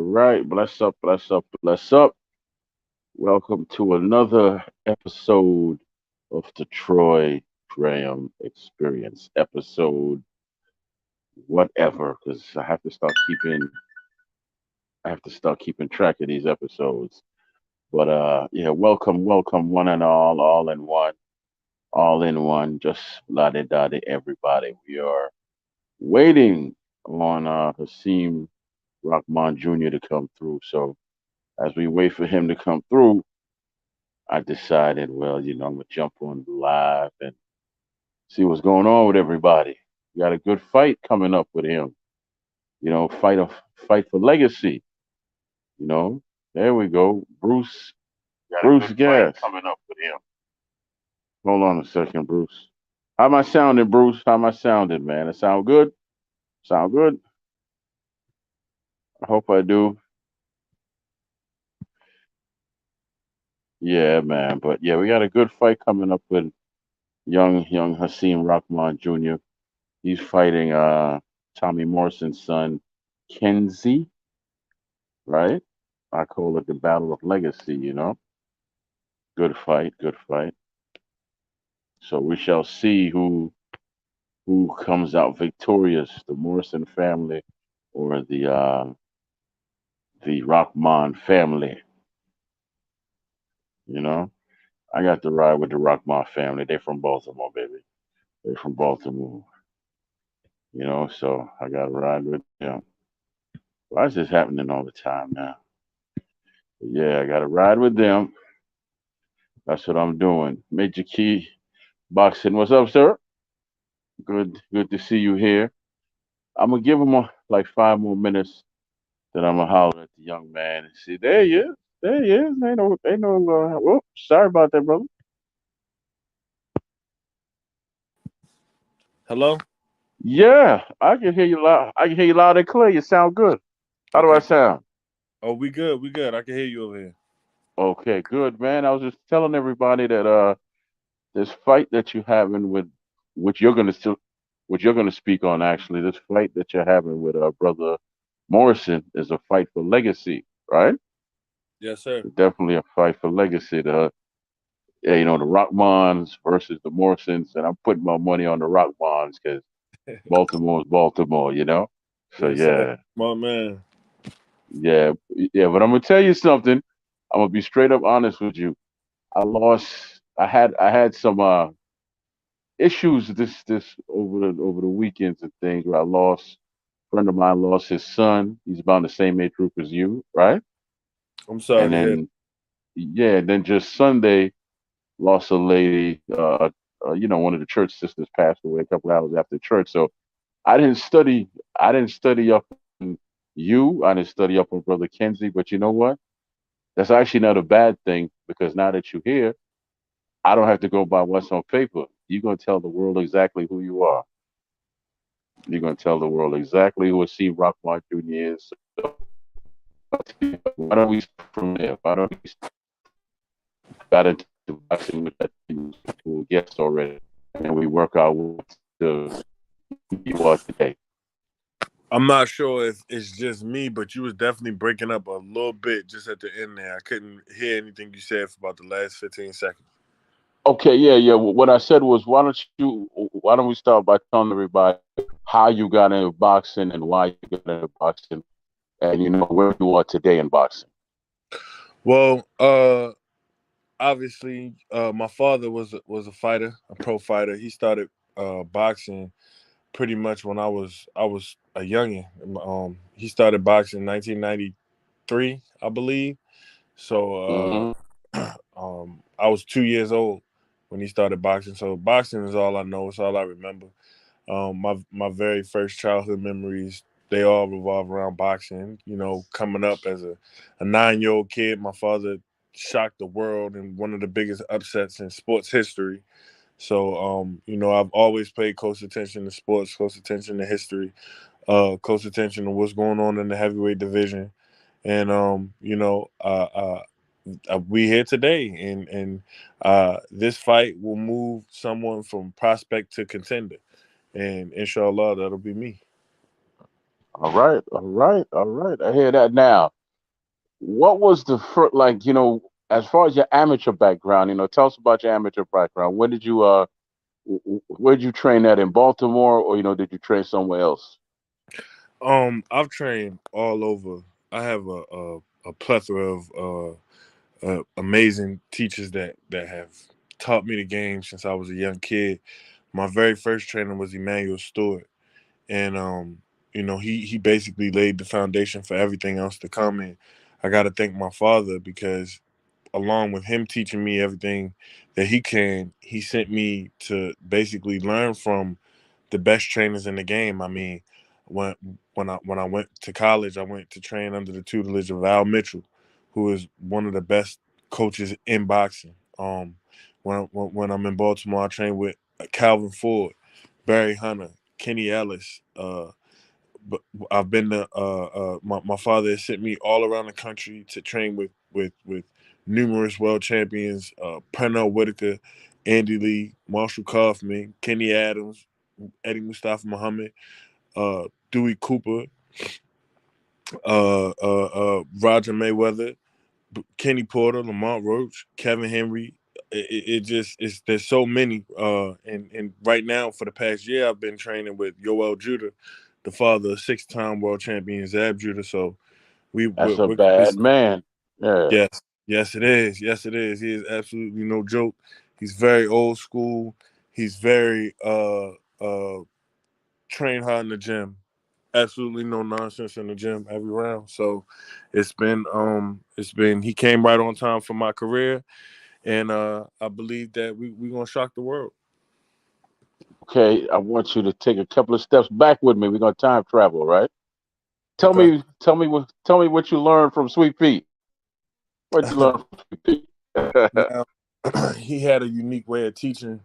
right, bless up, bless up, bless up. Welcome to another episode of the Troy Graham Experience. Episode whatever, because I have to start keeping track of these episodes. But yeah, welcome one and all in one, all in one. Just la di da di everybody. We are waiting on Hasim Rahman Jr. to come through. So as we wait for him to come through, I decided, well, I'm gonna jump on live and see what's going on with everybody. We got a good fight coming up with him. Fight for legacy. You know, there we go. Bruce Gas. Coming up with him. Hold on a second, Bruce. How am I sounding, Bruce? How am I sounding, man? It sound good? Sound good? I hope I do. Yeah, man. But yeah, we got a good fight coming up with young Hasim Rahman Jr. He's fighting Tommy Morrison's son, Kenzie, right? I call it the Battle of Legacy. Good fight, good fight. So we shall see who comes out victorious, the Morrison family or the Rahman family, you know? I got to ride with the Rahman family. They from Baltimore, baby. They from Baltimore, so I gotta ride with them. Why is this happening all the time now? But yeah, I gotta ride with them. That's what I'm doing. Major Key Boxing. What's up, sir? Good to see you here. I'm gonna give him like 5 more minutes. Then I'm gonna holler at the young man and see. There he is. There he is. Ain't no. Whoop. Sorry about that, brother. Hello? Yeah, I can hear you loud. I can hear you loud and clear. You sound good. How do I Okay. sound? Oh, we good. We good. I can hear you over here. Okay, good, man. I was just telling everybody that this fight that you're having with, which you're gonna still, which you're gonna speak on actually. This fight that you're having with brother Morrison is a fight for legacy, right? Yes, sir. Definitely a fight for legacy. The Rockmans versus the Morrisons, and I'm putting my money on the Rockmans because Baltimore is Baltimore. So Yes, sir. yeah, My man. yeah, yeah. But I'm gonna tell you something. I'm gonna be straight up honest with you. I lost. I had some issues this over the weekends and things where I lost. A friend of mine lost his son. He's about the same age group as you, right? I'm sorry And to hear. then yeah, then just Sunday lost a lady. One of the church sisters passed away a couple hours after church. So I didn't study. I didn't study up on you. I didn't study up on Brother Kenzie. But you know what? That's actually not a bad thing because now that you're here, I don't have to go by what's on paper. You're gonna tell the world exactly who you are. You're gonna tell the world exactly who a C. Rockmart Jr. is. So why don't we start from there? Why don't we got into boxing with that cool guest already, and we work our way to who you are today. I'm not sure if it's just me, but you was definitely breaking up a little bit just at the end there. I couldn't hear anything you said for about the last 15 seconds. Okay, yeah, yeah. What I said was, why don't we start by telling everybody how you got into boxing and why you got into boxing, and where you are today in boxing. Well, obviously, my father was a fighter, a pro fighter. He started boxing pretty much when I was a youngin. He started boxing in 1993, I believe. So Hmm. I was 2 years old when he started boxing. So boxing is all I know. It's all I remember. My very first childhood memories, they all revolve around boxing. Coming up as a 9 year old kid, my father shocked the world in one of the biggest upsets in sports history. So I've always paid close attention to sports, close attention to history, close attention to what's going on in the heavyweight division, and we here today, and this fight will move someone from prospect to contender, and inshallah that'll be me. All right, all right, all right. I hear that now. What was the first, like, as far as your amateur background, tell us about your amateur background. Where did you where did you train at, in Baltimore, or did you train somewhere else? I've trained all over. I have a plethora of amazing teachers that have taught me the game since I was a young kid. My very first trainer was Emmanuel Stewart, and he basically laid the foundation for everything else to come. And I got to thank my father because along with him teaching me everything that he can, he sent me to basically learn from the best trainers in the game. I mean, when when I went to college, I went to train under the tutelage of Al Mitchell, who is one of the best coaches in boxing. When I'm in Baltimore, I train with Calvin Ford, Barry Hunter, Kenny Ellis. But I've been to my father has sent me all around the country to train with numerous world champions, Pernell Whitaker, Andy Lee, Marshall Kaufman, Kenny Adams, Eddie Mustafa Muhammad, Dewey Cooper, Roger Mayweather, Kenny Porter, Lamont Roach, Kevin Henry. It just it's there's so many. And right now for the past year, I've been training with Yoel Judah, the father of six-time world champion Zab Judah. So That's a we're bad it's, man. Yeah. yes, yes it is, yes it is. He is absolutely no joke. He's very old school. He's very train hard in the gym. Absolutely no nonsense in the gym every round. So it's been he came right on time for my career, and I believe that we gonna shock the world. Okay, I want you to take a couple of steps back with me. We're gonna time travel, right? Okay. Tell me what you learned from Sweet Pea. What you learn from Sweet Pea? Now he had a unique way of teaching,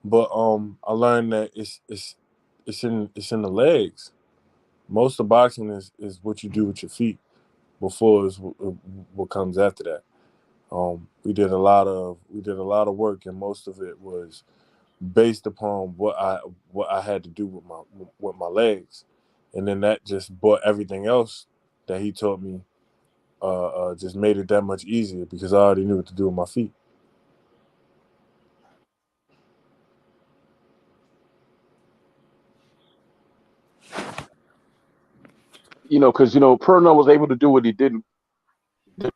but I learned that it's in the legs. Most of boxing is what you do with your feet before is what comes after that. We did a lot of work, and most of it was based upon what I had to do with my legs, and then that just brought everything else that he taught me. Just made it that much easier because I already knew what to do with my feet. Because Purnell was able to do what he did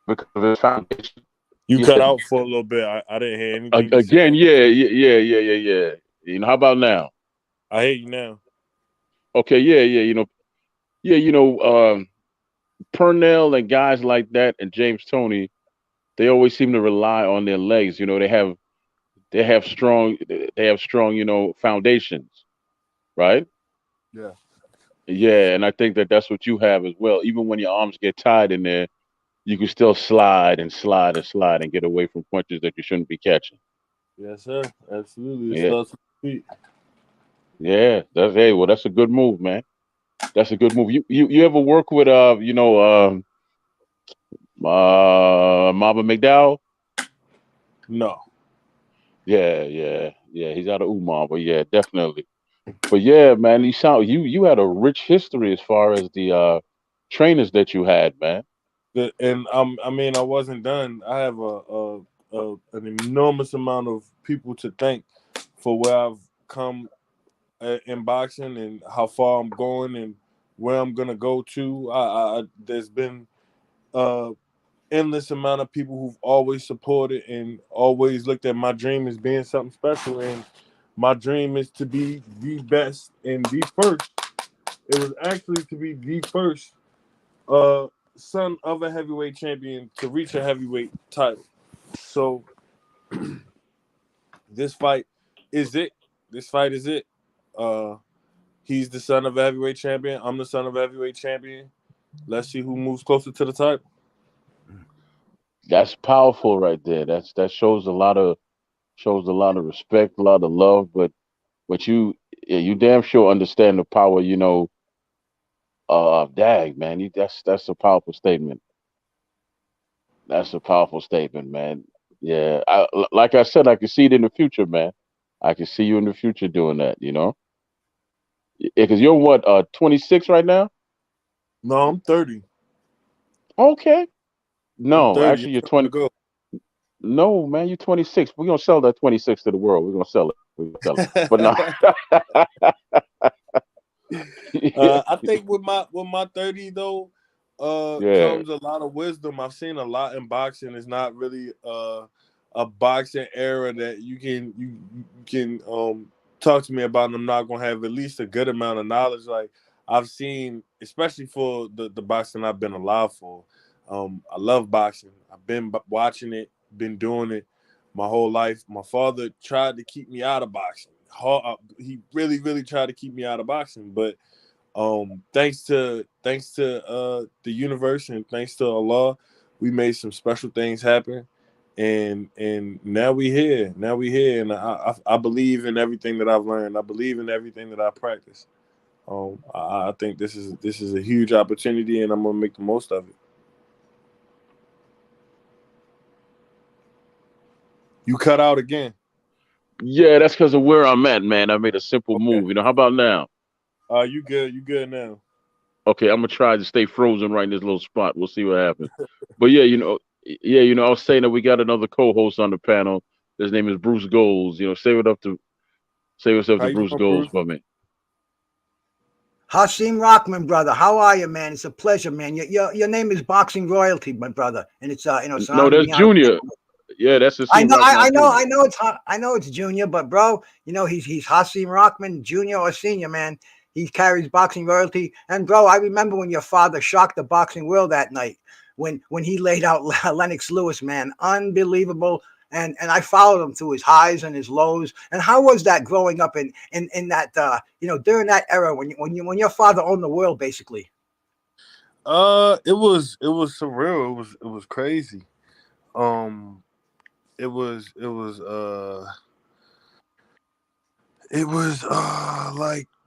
because of his foundation. You He cut had, out for a little bit. I didn't hear anything you said. again, yeah, yeah, yeah, yeah, yeah, yeah. How about now? I hear you now. Okay, yeah, yeah. Yeah, Purnell and guys like that and James Tony, they always seem to rely on their legs. They have strong foundations, right? Yeah. Yeah, and I think that that's what you have as well. Even when your arms get tied in there, you can still slide and slide and slide and get away from punches that you shouldn't be catching. Yes, sir. Absolutely. It Yeah, starts with the feet. yeah. That's a good move, man. That's a good move. You ever work with Mama McDowell? No. Yeah, yeah, yeah. He's out of Umar, but yeah, definitely. But yeah, man, you had a rich history as far as the trainers that you had, man. And I mean, I wasn't done. I have an enormous amount of people to thank for where I've come in boxing and how far I'm going and where I'm gonna go to. There's been uh endless amount of people who've always supported and always looked at my dream as being something special. And my dream is to be the best and the first. It was actually to be the first uh, son of a heavyweight champion to reach a heavyweight title. So this fight is it. This fight is it. Uh, he's the son of a heavyweight champion. I'm the son of a heavyweight champion. Let's see who moves closer to the title. That's powerful right there. That shows a lot of respect, a lot of love, but you damn sure understand the power, dag, man. That's a powerful statement. That's a powerful statement, man. Yeah, like I said, I can see it in the future, man. I can see you in the future doing that, because you're what, 26 right now? No, I'm 30. Okay. I'm No, 30. actually, It's you're time to 20. go. No, man, you're 26. We're gonna sell that 26 to the world. We're gonna sell it. We're gonna sell it. But no. I think with my 30 though, Yeah. comes a lot of wisdom. I've seen a lot in boxing. It's not really a boxing era that you can talk to me about, and I'm not gonna have at least a good amount of knowledge. Like I've seen, especially for the boxing I've been alive for. I love boxing. I've been watching it, been doing it my whole life. My father tried to keep me out of boxing. He really, really tried to keep me out of boxing, but thanks to the universe and thanks to Allah, we made some special things happen, and now we here. Now we here, and I believe in everything that I've learned. I believe in everything that I practice. I think this is a huge opportunity, and I'm gonna make the most of it. You cut out again. Yeah, that's because of where I'm at, man. I made a simple Okay. move. How about now? You good? You good now? Okay, I'm gonna try to stay frozen right in this little spot. We'll see what happens. But yeah, I was saying that we got another co-host on the panel. His name is Bruce Goals. Say what's up How to you Bruce doing, Goals Bruce? for me. Hasim Rockman, brother, how are you, man? It's a pleasure, man. Your name is Boxing Royalty, my brother, and it's it's an No, honor to that's be on. Junior. Yeah, that's I Hakeem know, Rockman Jr. I know it's Junior, but bro, he's Hasim Rockman, Junior or Senior, man. He carries Boxing Royalty, and bro, I remember when your father shocked the boxing world that night when he laid out Lennox Lewis, man, unbelievable. And I followed him through his highs and his lows. And how was that growing up in that during that era when your father owned the world basically? It was surreal. It was crazy. Um, it was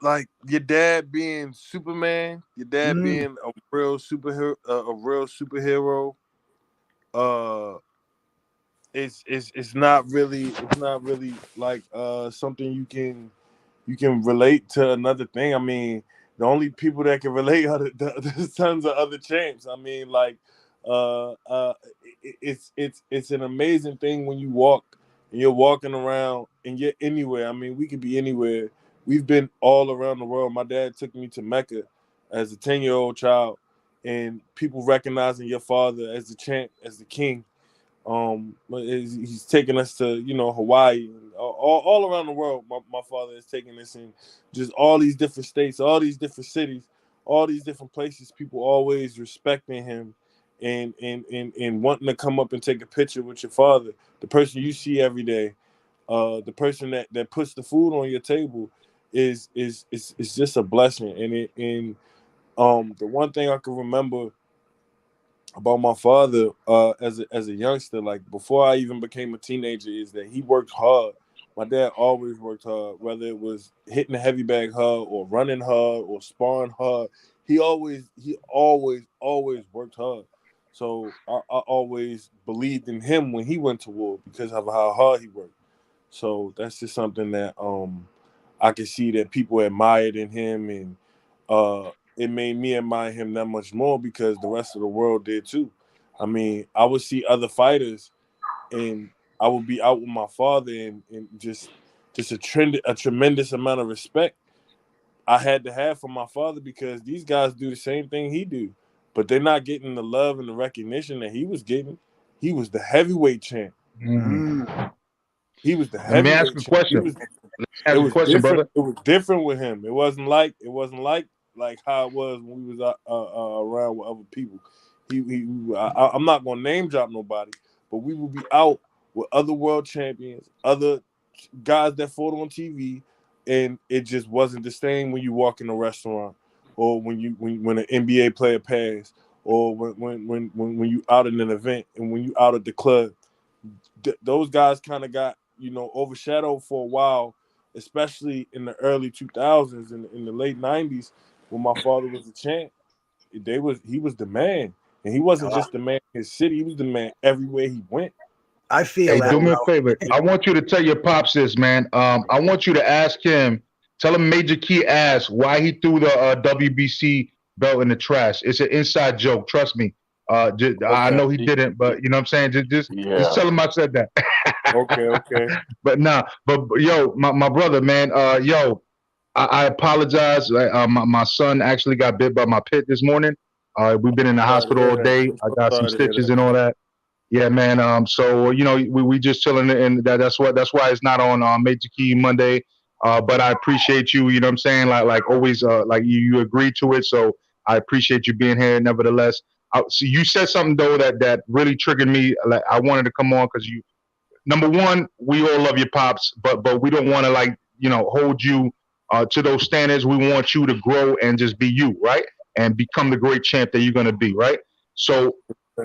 like your dad being Superman, your dad Mm, being a real superhero. Uh, it's not really like something you can relate to another thing. I mean, the only people that can relate are the sons of other champs. I mean, like, uh, uh, it's an amazing thing when you walk and you're walking around and you're anywhere. I mean, we could be anywhere. We've been all around the world. My dad took me to Mecca as a 10-year-old child, and people recognizing your father as the champ, as the king. He's taking us to Hawaii, and all around the world. My father is taking us in just all these different states, all these different cities, all these different places. People always respecting him, and wanting to come up and take a picture with your father, the person you see every day, the person that puts the food on your table, is just a blessing. And the one thing I can remember about my father as a youngster, like before I even became a teenager, is that he worked hard. My dad always worked hard, whether it was hitting a heavy bag hard or running hard or sparring hard. He always worked hard. So I always believed in him when he went to war because of how hard he worked. So that's just something that I could see that people admired in him, and it made me admire him that much more because the rest of the world did too. I mean, I would see other fighters, and I would be out with my father, and just a tremendous amount of respect I had to have for my father because these guys do the same thing he do, but they're not getting the love and the recognition that he was getting. He was the heavyweight champ. mm. He was the Let me ask heavyweight you a champ. He question. was It Ask you a was question, different. brother. It was different with him. It wasn't like how it was when we was around with other people. I'm not gonna name drop nobody, but we would be out with other world champions, other guys that fought on TV, and it just wasn't the same when you walk in a restaurant, or when an NBA player passed, or when you out in an event, and when you out at the club. Those guys kind of got overshadowed for a while, especially in the early 2000s and in the late 90s when my father was a champ. He was the man, and he wasn't Oh, just the man in his city. He was the man everywhere he went. I feel Hey, that, do So me a bro. favor. I want you to tell your pops this, man. I want you to ask him. Tell him Major Key asked why he threw the WBC belt in the trash. It's an inside joke. Trust me. I Okay. know he didn't, but you know what I'm saying. Just Yeah. tell him I said that. Okay. Okay. But nah. But yo, my brother, man. Yo, I apologize. My son actually got bit by my pit this morning. We've been in the Sorry to hospital hear all that. day. I'm I so got some sorry to hear stitches that. and all that. Yeah, man. So you know, we just chilling, and that's why it's not on Major Key Monday. But I appreciate you. You know what I'm saying? Like always. Like you agreed to it, so I appreciate you being here. Nevertheless, so you said something though that really triggered me. Like I wanted to come on because you number one, we all love your pops, but we don't want to like hold you to those standards. We want you to grow and just be you, right? And become the great champ that you're gonna be, right? So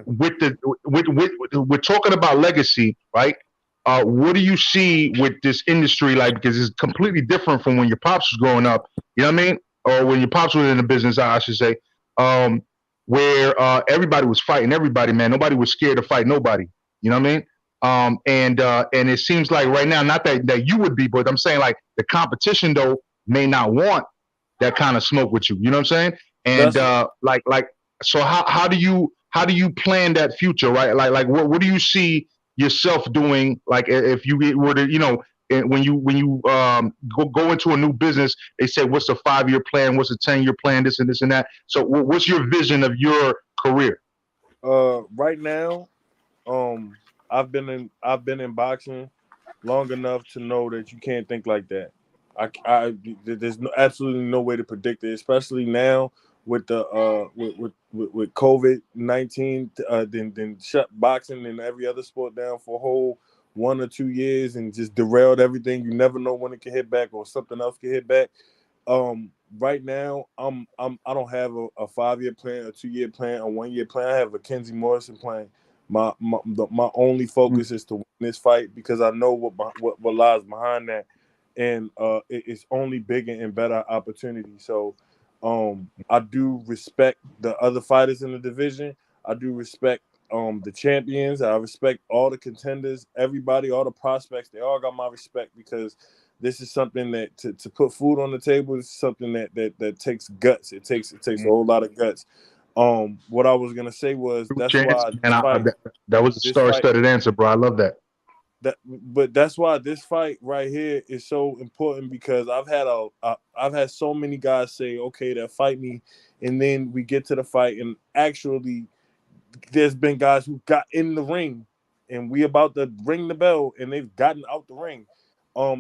with the we're talking about legacy, right? What do you see with this industry like? Because it's completely different from when your pops was growing up. You know what I mean? Or when your pops was in the business, I should say. Um, where everybody was fighting everybody, man. Nobody was scared to fight nobody. You know what I mean? And it seems like right now, not that you would be, but I'm saying like the competition though may not want that kind of smoke with you. You know what I'm saying? And That's so how do you plan that future, right? Like what do you see yourself doing? Like if you were to when you go into a new business, they say what's the 5-year plan, what's the 10-year plan, this and this and that. So what's your vision of your career? right now. Um, I've been in boxing long enough to know that you can't think like that. There's absolutely no way to predict it, especially now with the with COVID-19. Then shut boxing and every other sport down for a whole 1 or 2 years and just derailed everything. You never know when it can hit back or something else can hit back. Right now I don't have a 5-year plan, a 2-year plan, a 1-year plan. I have a Kenzie Morrison plan. My only focus is to win this fight because I know what lies behind that, and it's only bigger and better opportunity. So, I do respect the other fighters in the division. I do respect the champions. I respect all the contenders, everybody, all the prospects. They all got my respect because this is something that to put food on the table is something that takes guts. It takes a whole lot of guts. What I was gonna say was that's Chance, why and that was a this fight, star-studded answer, bro. I love that. but that's why this fight right here is so important because I've had so many guys say, okay, that fight me, and then we get to the fight, and actually, there's been guys who got in the ring, and we about to ring the bell, and they've gotten out the ring.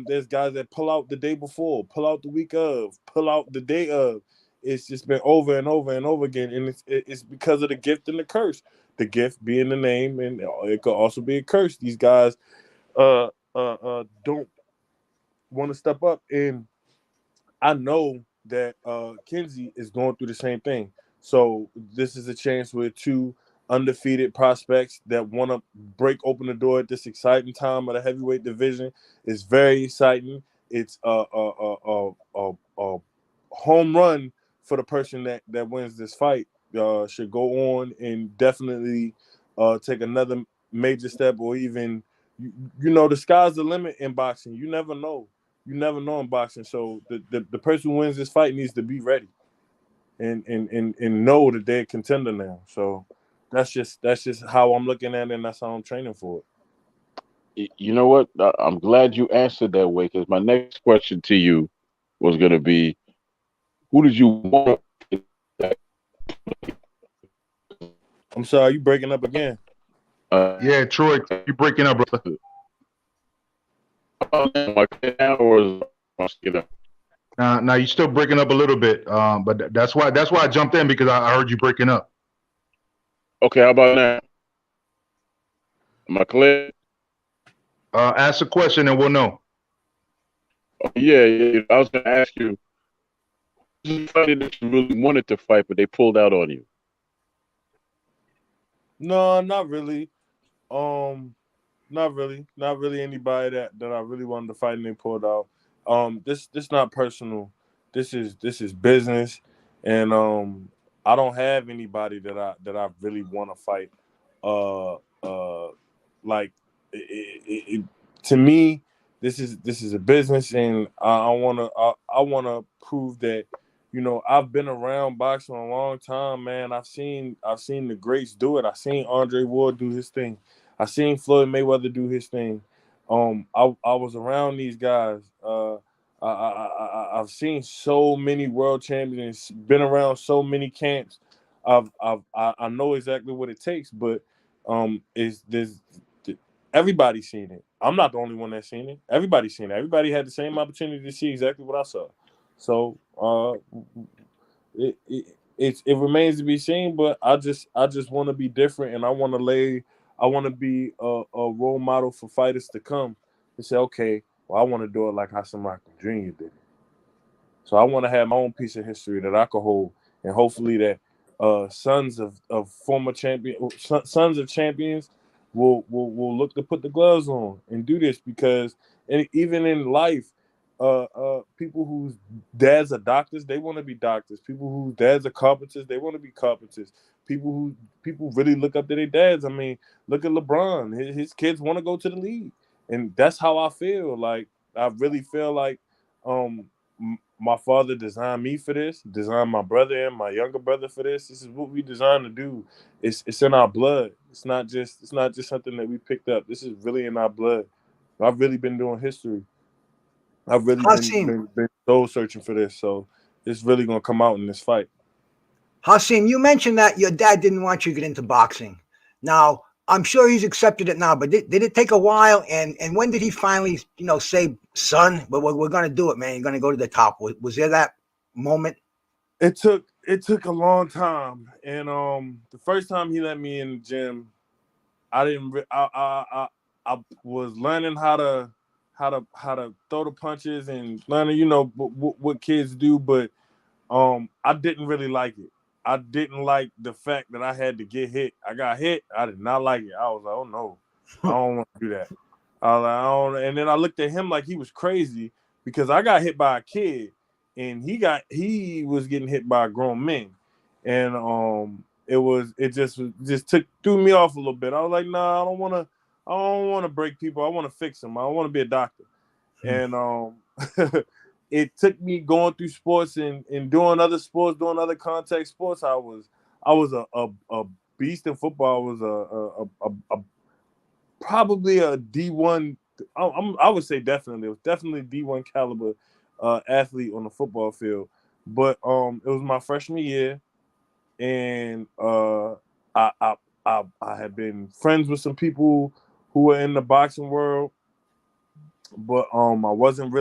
There's guys that pull out the day before, pull out the week of, pull out the day of. It's just been over and over and over again, and it's because of the gift and the curse. The gift being the name, and it could also be a curse. These guys don't want to step up, and I know that Kenzie is going through the same thing. So this is a chance with two undefeated prospects that want to break open the door at this exciting time of the heavyweight division. It's very exciting. It's a home run for the person that wins this fight. Should go on and definitely take another major step, or even the sky's the limit in boxing. You never know. You never know in boxing. So the person who wins this fight needs to be ready and know that they're a contender now. So that's just how I'm looking at it, and that's how I'm training for it. You know what? I'm glad you answered that way because my next question to you was going to be, who did you want? I'm sorry, you breaking up again. Yeah, Troy, you breaking up, brother. Now you still breaking up a little bit. But that's why I jumped in because I heard you breaking up. Okay, how about now? Am I clear? Ask a question and we'll know. Oh, yeah. I was going to ask you, who's the fighter that you really wanted to fight, but they pulled out on you? No, not really. Um, not really anybody that I really wanted to fight and they pulled out. This not personal. This is business, and I don't have anybody that I really want to fight. Uh, uh, like to me, this is a business, and I want to prove that I've been around boxing a long time, man. I've seen the greats do it. I seen Andre Ward do his thing. I seen Floyd Mayweather do his thing. I was around these guys. I've seen so many world champions, been around so many camps. I know exactly what it takes, but is this everybody's seen it. I'm not the only one that's seen it. Everybody's seen it. Everybody had the same opportunity to see exactly what I saw. So it remains to be seen, but I just want to be different, and I want to be a role model for fighters to come and say, okay, well, I want to do it like Hasim Jr. did it. So I want to have my own piece of history that I could hold, and hopefully that sons of former champion, sons of champions, will look to put the gloves on and do this, because even in life, people whose dads are doctors, they want to be doctors. People whose dads are carpenters, they want to be carpenters. People really look up to their dads. I mean, look at LeBron. His kids want to go to the league, and that's how I feel. Like I really feel like um my father designed me for this, designed my brother and my younger brother for this. This is what we designed to do. It's in our blood. It's not just something that we picked up. This is really in our blood. I've really been doing history. I've really been Hasim, been, been soul searching for this. So it's really gonna come out in this fight. Hasim, you mentioned that your dad didn't want you to get into boxing. Now, I'm sure he's accepted it now, but did it take a while? And when did he finally, say, son, but we're going to do it, man. You're going to go to the top. Was there that moment? It took a long time, and the first time he let me in the gym, I didn't. I was learning how to throw the punches and learning, what kids do, but I didn't really like it. I didn't like the fact that I had to get hit. I got hit. I did not like it. I was like, oh no, I don't want to do that. I was like, I don't. And then I looked at him like he was crazy, because I got hit by a kid, and he was getting hit by grown men, and it just threw me off a little bit. I was like, nah, I don't want to break people. I want to fix them. I don't want to be a doctor. And it took me going through sports and doing other sports, doing other contact sports. I was a beast in football. I was a probably a D1. I would say definitely. It was definitely D1 caliber athlete on the football field. But it was my freshman year, and I, I I had been friends with some people who were in the boxing world, but I I wasn't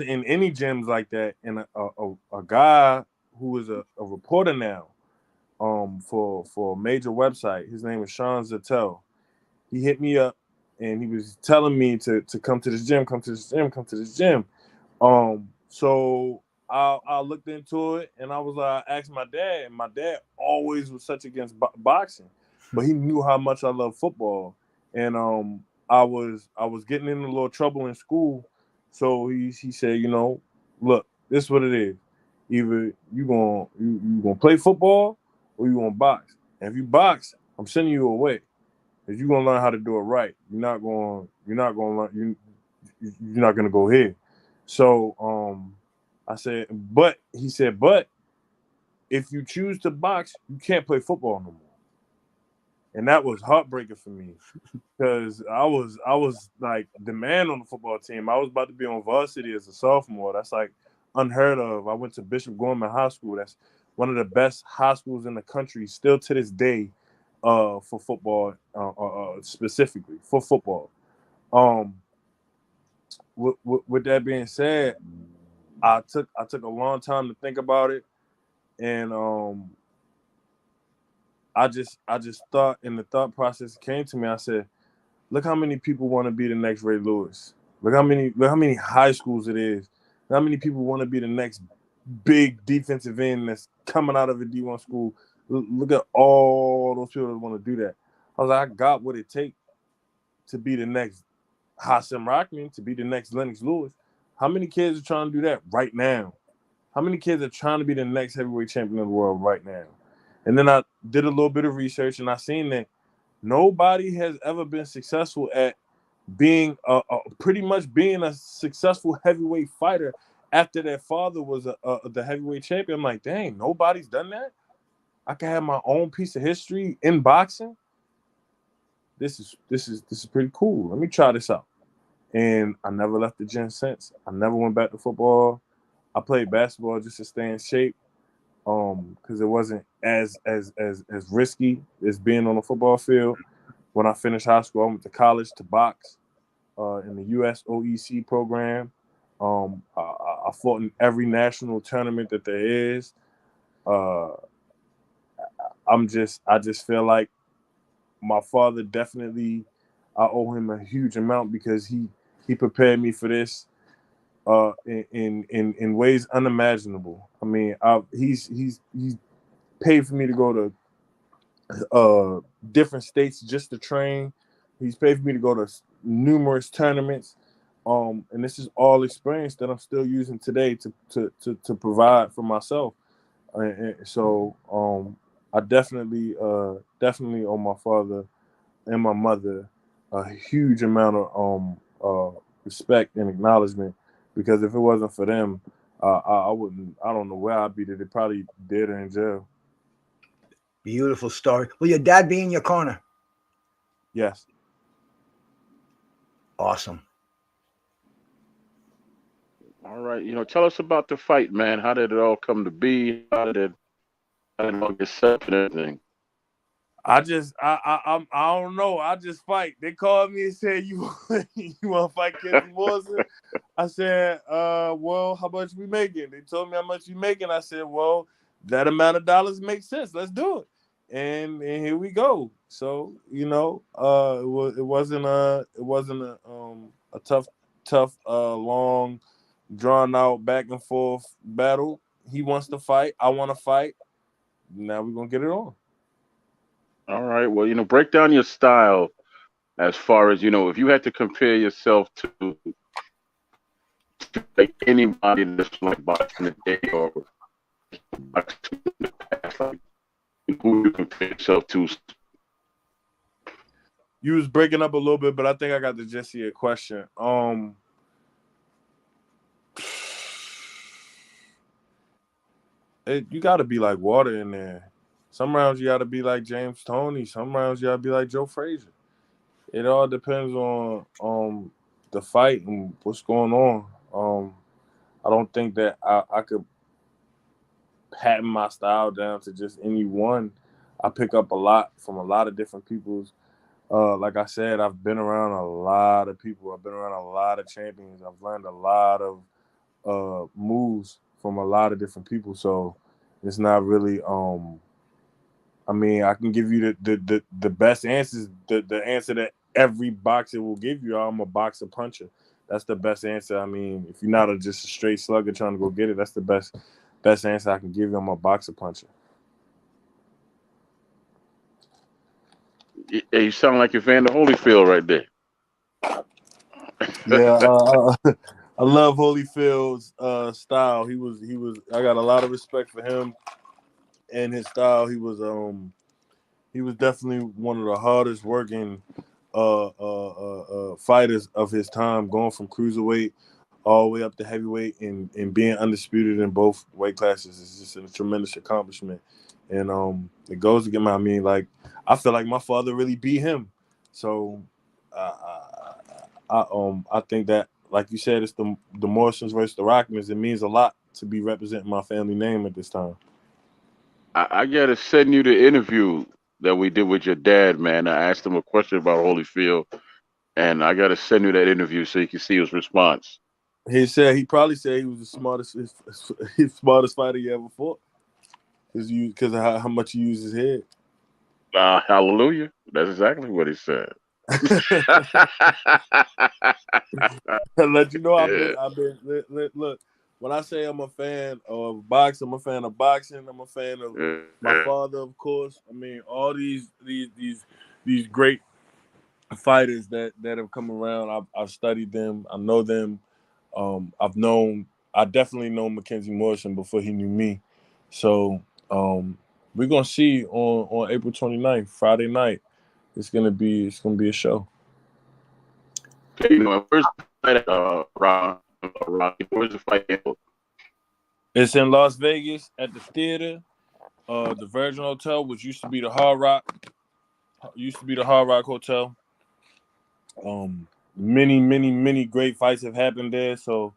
in any gyms like that. And a guy who is a reporter now for a major website, his name is Sean Zattel. He hit me up, and he was telling me to come to this gym, come to this gym, come to this gym. So I looked into it, and I asked my dad, and my dad always was such against boxing, but he knew how much I love football, and I was getting in a little trouble in school, so he said, look, this is what it is. Either you gonna play football, or you gonna box. And if you box, I'm sending you away. If you're gonna learn how to do it right, you're not gonna go here. So I said, but he said, but if you choose to box, you can't play football no more. And that was heartbreaking for me, because I was like the man on the football team. I was about to be on varsity as a sophomore. That's like unheard of. I went to Bishop Gorman High School. That's one of the best high schools in the country, still to this day, for football, specifically for football. Um, with that being said, I took a long time to think about it, and I just thought, in the thought process came to me. I said, look how many people want to be the next Ray Lewis. Look how many high schools it is. Look how many people want to be the next big defensive end that's coming out of a D1 school. Look at all those people that want to do that. I was like, I got what it takes to be the next Hasim Rockman, to be the next Lennox Lewis. How many kids are trying to do that right now? How many kids are trying to be the next heavyweight champion of the world right now? And then I did a little bit of research, and I seen that nobody has ever been successful at being pretty much being a successful heavyweight fighter after their father was the heavyweight champion, I'm like, dang, nobody's done that. I can have my own piece of history in boxing. This is pretty cool. Let me try this out. And I never left the gym since. I never went back to football. I played basketball just to stay in shape, because it wasn't as risky as being on a football field. When I finished high school, I went to college to box in the U.S. OEC program. I fought in every national tournament that there is. I just feel like my father definitely, I owe him a huge amount because he prepared me for this in ways unimaginable. I mean, he's paid for me to go to different states just to train. He's paid for me to go to numerous tournaments. And this is all experience that I'm still using today to provide for myself. And so I definitely owe my father and my mother a huge amount of respect and acknowledgement, because if it wasn't for them, I wouldn't. I don't know where I'd be. They probably dead or in jail. Beautiful story. Will your dad be in your corner? Yes. Awesome. All right, tell us about the fight, man. How did it all come to be? How did it all get set and everything? I don't know. I just fight. They called me and said, "You want to fight Kenzie Morrison?" I said, "Well, how much we making?" They told me how much you making. I said, "Well, that amount of dollars makes sense. Let's do it." And here we go. So it wasn't a tough long drawn out back and forth battle. He wants to fight. I want to fight. Now we're gonna get it on. All right. Well, break down your style as far as, if you had to compare yourself to like anybody that's like boxing today or boxing in the past, like who you compare yourself to. You was breaking up a little bit, but I think I got the gist of your question. You got to be like water in there. Some rounds you got to be like James Toney. Some rounds you got to be like Joe Frazier. It all depends on the fight and what's going on. I don't think that I could patent my style down to just any one. I pick up a lot from a lot of different people's. Like I said, I've been around a lot of people. I've been around a lot of champions. I've learned a lot of moves from a lot of different people. So it's not really. I mean, I can give you the best answers. The answer that every boxer will give you. I'm a boxer puncher. That's the best answer. I mean, if you're not just a straight slugger trying to go get it, that's the best answer I can give you. I'm a boxer puncher. You sound like Evander Holyfield right there. Yeah, I love Holyfield's style. He was. I got a lot of respect for him and his style. He was definitely one of the hardest working fighters of his time, going from cruiserweight all the way up to heavyweight and being undisputed in both weight classes is just a tremendous accomplishment. And it goes to get I mean, like, I feel like my father really beat him. So I think that, like you said, it's the Morrisons versus the Rockmans. It means a lot to be representing my family name at this time. I gotta send you the interview that we did with your dad, man. I asked him a question about Holyfield, and I gotta send you that interview so you can see his response. He probably said he was the smartest his smartest fighter he ever fought. Because of how much he used his head. Hallelujah. That's exactly what he said. I'll let you know, Yeah. look, when I say I'm a fan of boxing, I'm a fan of boxing. I'm a fan of my father, of course. I mean, all these great fighters that have come around. I've studied them. I know them. I definitely know Mackenzie Morrison before he knew me. So we're gonna see on April 29th, Friday night. It's gonna be a show. Where's the fight at, Ron? Rocky? Where's the fight held? It's in Las Vegas at the theater, the Virgin Hotel, which used to be the Hard Rock. Hotel. Many great fights have happened there, so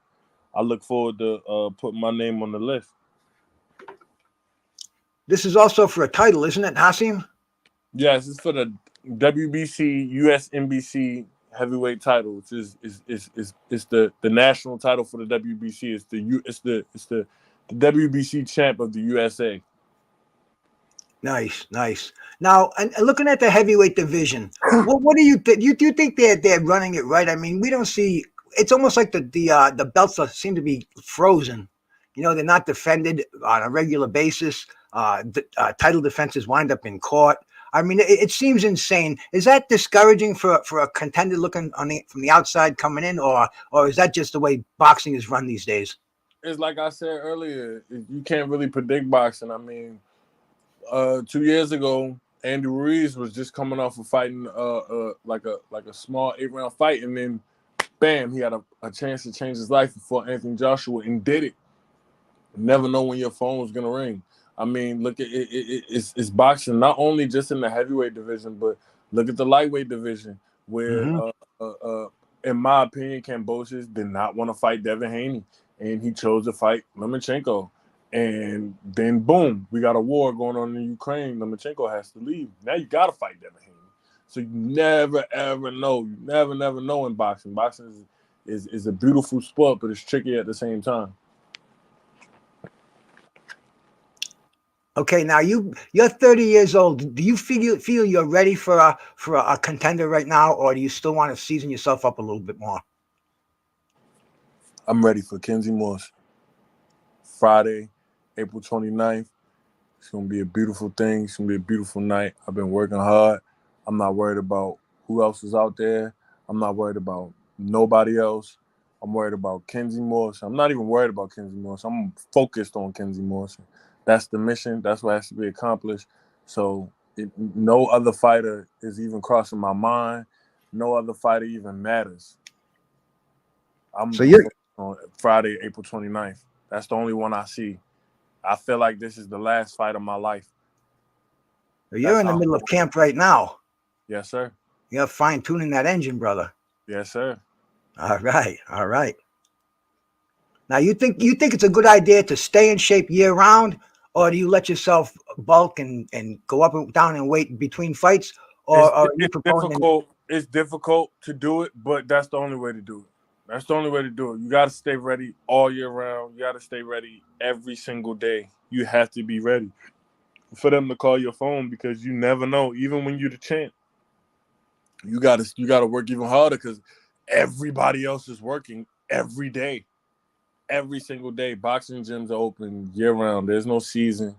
I look forward to putting my name on the list. This is also for a title, isn't it, Hasim? Yes, it's for the WBC US NBC heavyweight title, which is the national title for the WBC. It's the WBC champ of the USA. Nice. Now, and looking at the heavyweight division, what do you think? Do you think they're running it right? I mean, we don't see. It's almost like the belts seem to be frozen. You know, they're not defended on a regular basis. Title defenses wind up in court. I mean, it seems insane. Is that discouraging for a contender looking from the outside coming in, or is that just the way boxing is run these days? It's like I said earlier, you can't really predict boxing. I mean, 2 years ago, Andy Ruiz was just coming off of fighting like a small 8-round fight, and then bam, he had a chance to change his life before Anthony Joshua and did it. Never know when your phone was gonna ring. I mean, look at it. It's boxing not only just in the heavyweight division, but look at the lightweight division, where, in my opinion, Kambosos did not want to fight Devin Haney, and he chose to fight Lomachenko. And then, boom, we got a war going on in Ukraine. Lomachenko has to leave. Now you got to fight Devin Haney. So you never, ever know. You never know in boxing. Boxing is a beautiful sport, but it's tricky at the same time. Okay, now you're 30 years old. Do you feel you're ready for a contender right now, or do you still want to season yourself up a little bit more? I'm ready for Kenzie Morrison. Friday, April 29th. It's going to be a beautiful thing. It's going to be a beautiful night. I've been working hard. I'm not worried about who else is out there. I'm not worried about nobody else. I'm worried about Kenzie Morrison. I'm not even worried about Kenzie Morrison. I'm focused on Kenzie Morrison. That's the mission. That's what has to be accomplished. So no other fighter is even crossing my mind. No other fighter even matters. I'm on Friday, April 29th. That's the only one I see. I feel like this is the last fight of my life. You're in the middle of camp right now. Yes, sir. You're fine-tuning that engine, brother. Yes, sir. All right. Now, you think it's a good idea to stay in shape year-round, or do you let yourself bulk and go up and down in weight between fights? It's difficult to do it, but that's the only way to do it. That's the only way to do it. You got to stay ready all year round. You got to stay ready every single day. You have to be ready for them to call your phone, because you never know. Even when you're the champ, you got to work even harder, because everybody else is working every day, every single day. Boxing gyms are open year round. There's no season.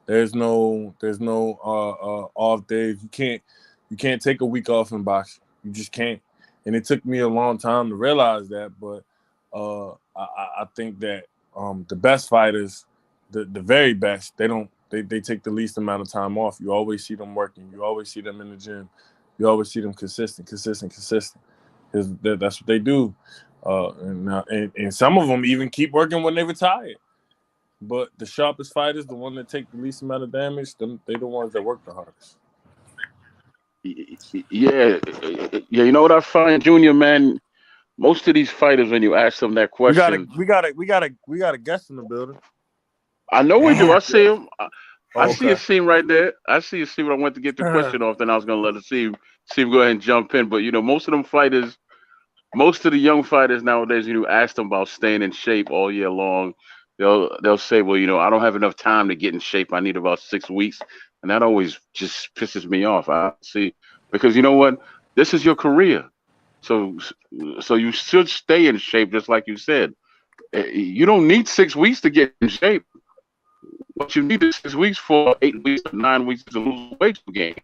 There's no off days. You can't take a week off in boxing. You just can't. And it took me a long time to realize that, but I think that the best fighters, the very best, they take the least amount of time off. You always see them working. You always see them in the gym. You always see them consistent. Because that's what they do. And some of them even keep working when they retire. But the sharpest fighters, the one that take the least amount of damage, they the ones that work the hardest. Yeah. You know what I find, Junior, man? Most of these fighters, when you ask them that question, We got a guest in the building. I know we do. I see him. I see Okay. a scene right there. I see a scene. I went to get the question off, then I was gonna let it see him go ahead and jump in. But most of them fighters, most of the young fighters nowadays, ask them about staying in shape all year long. They'll say, well, I don't have enough time to get in shape. I need about 6 weeks, and that always just pisses me off. I see, because you know what, this is your career, so you should stay in shape, just like you said. You don't need 6 weeks to get in shape. What you need is 6 weeks for 8 weeks or 9 weeks to lose weight to gain.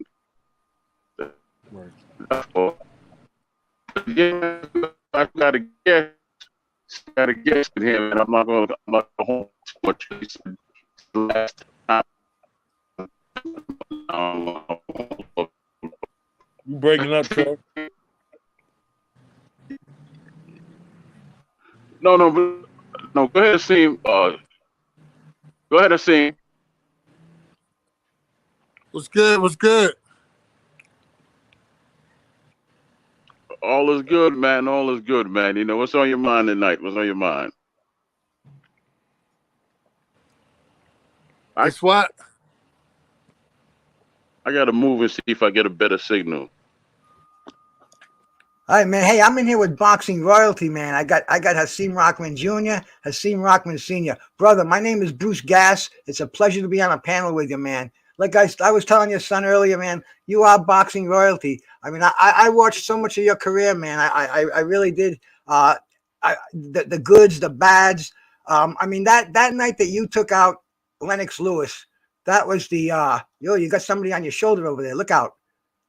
Right. Yeah, I got to guess with him, and I'm not going to hold too much. Last time, you breaking up, Trey? No, no, no. Go ahead, Hasim. Go ahead, Hasim. What's good? What's good? All is good, man. All is good, man. You know what's on your mind tonight? What's on your mind? I It's what? I gotta move and see if I get a better signal. All right, man. Hey, I'm in here with boxing royalty, man. I got Hasim Rockman Jr., Hasim Rockman Sr. Brother, my name is Bruce Gass. It's a pleasure to be on a panel with you, man. Like I was telling your son earlier, man, you are boxing royalty. I mean, I watched so much of your career, man. I really did. The goods, the bads. I mean, that night that you took out Lennox Lewis, that was the you got somebody on your shoulder over there. Look out.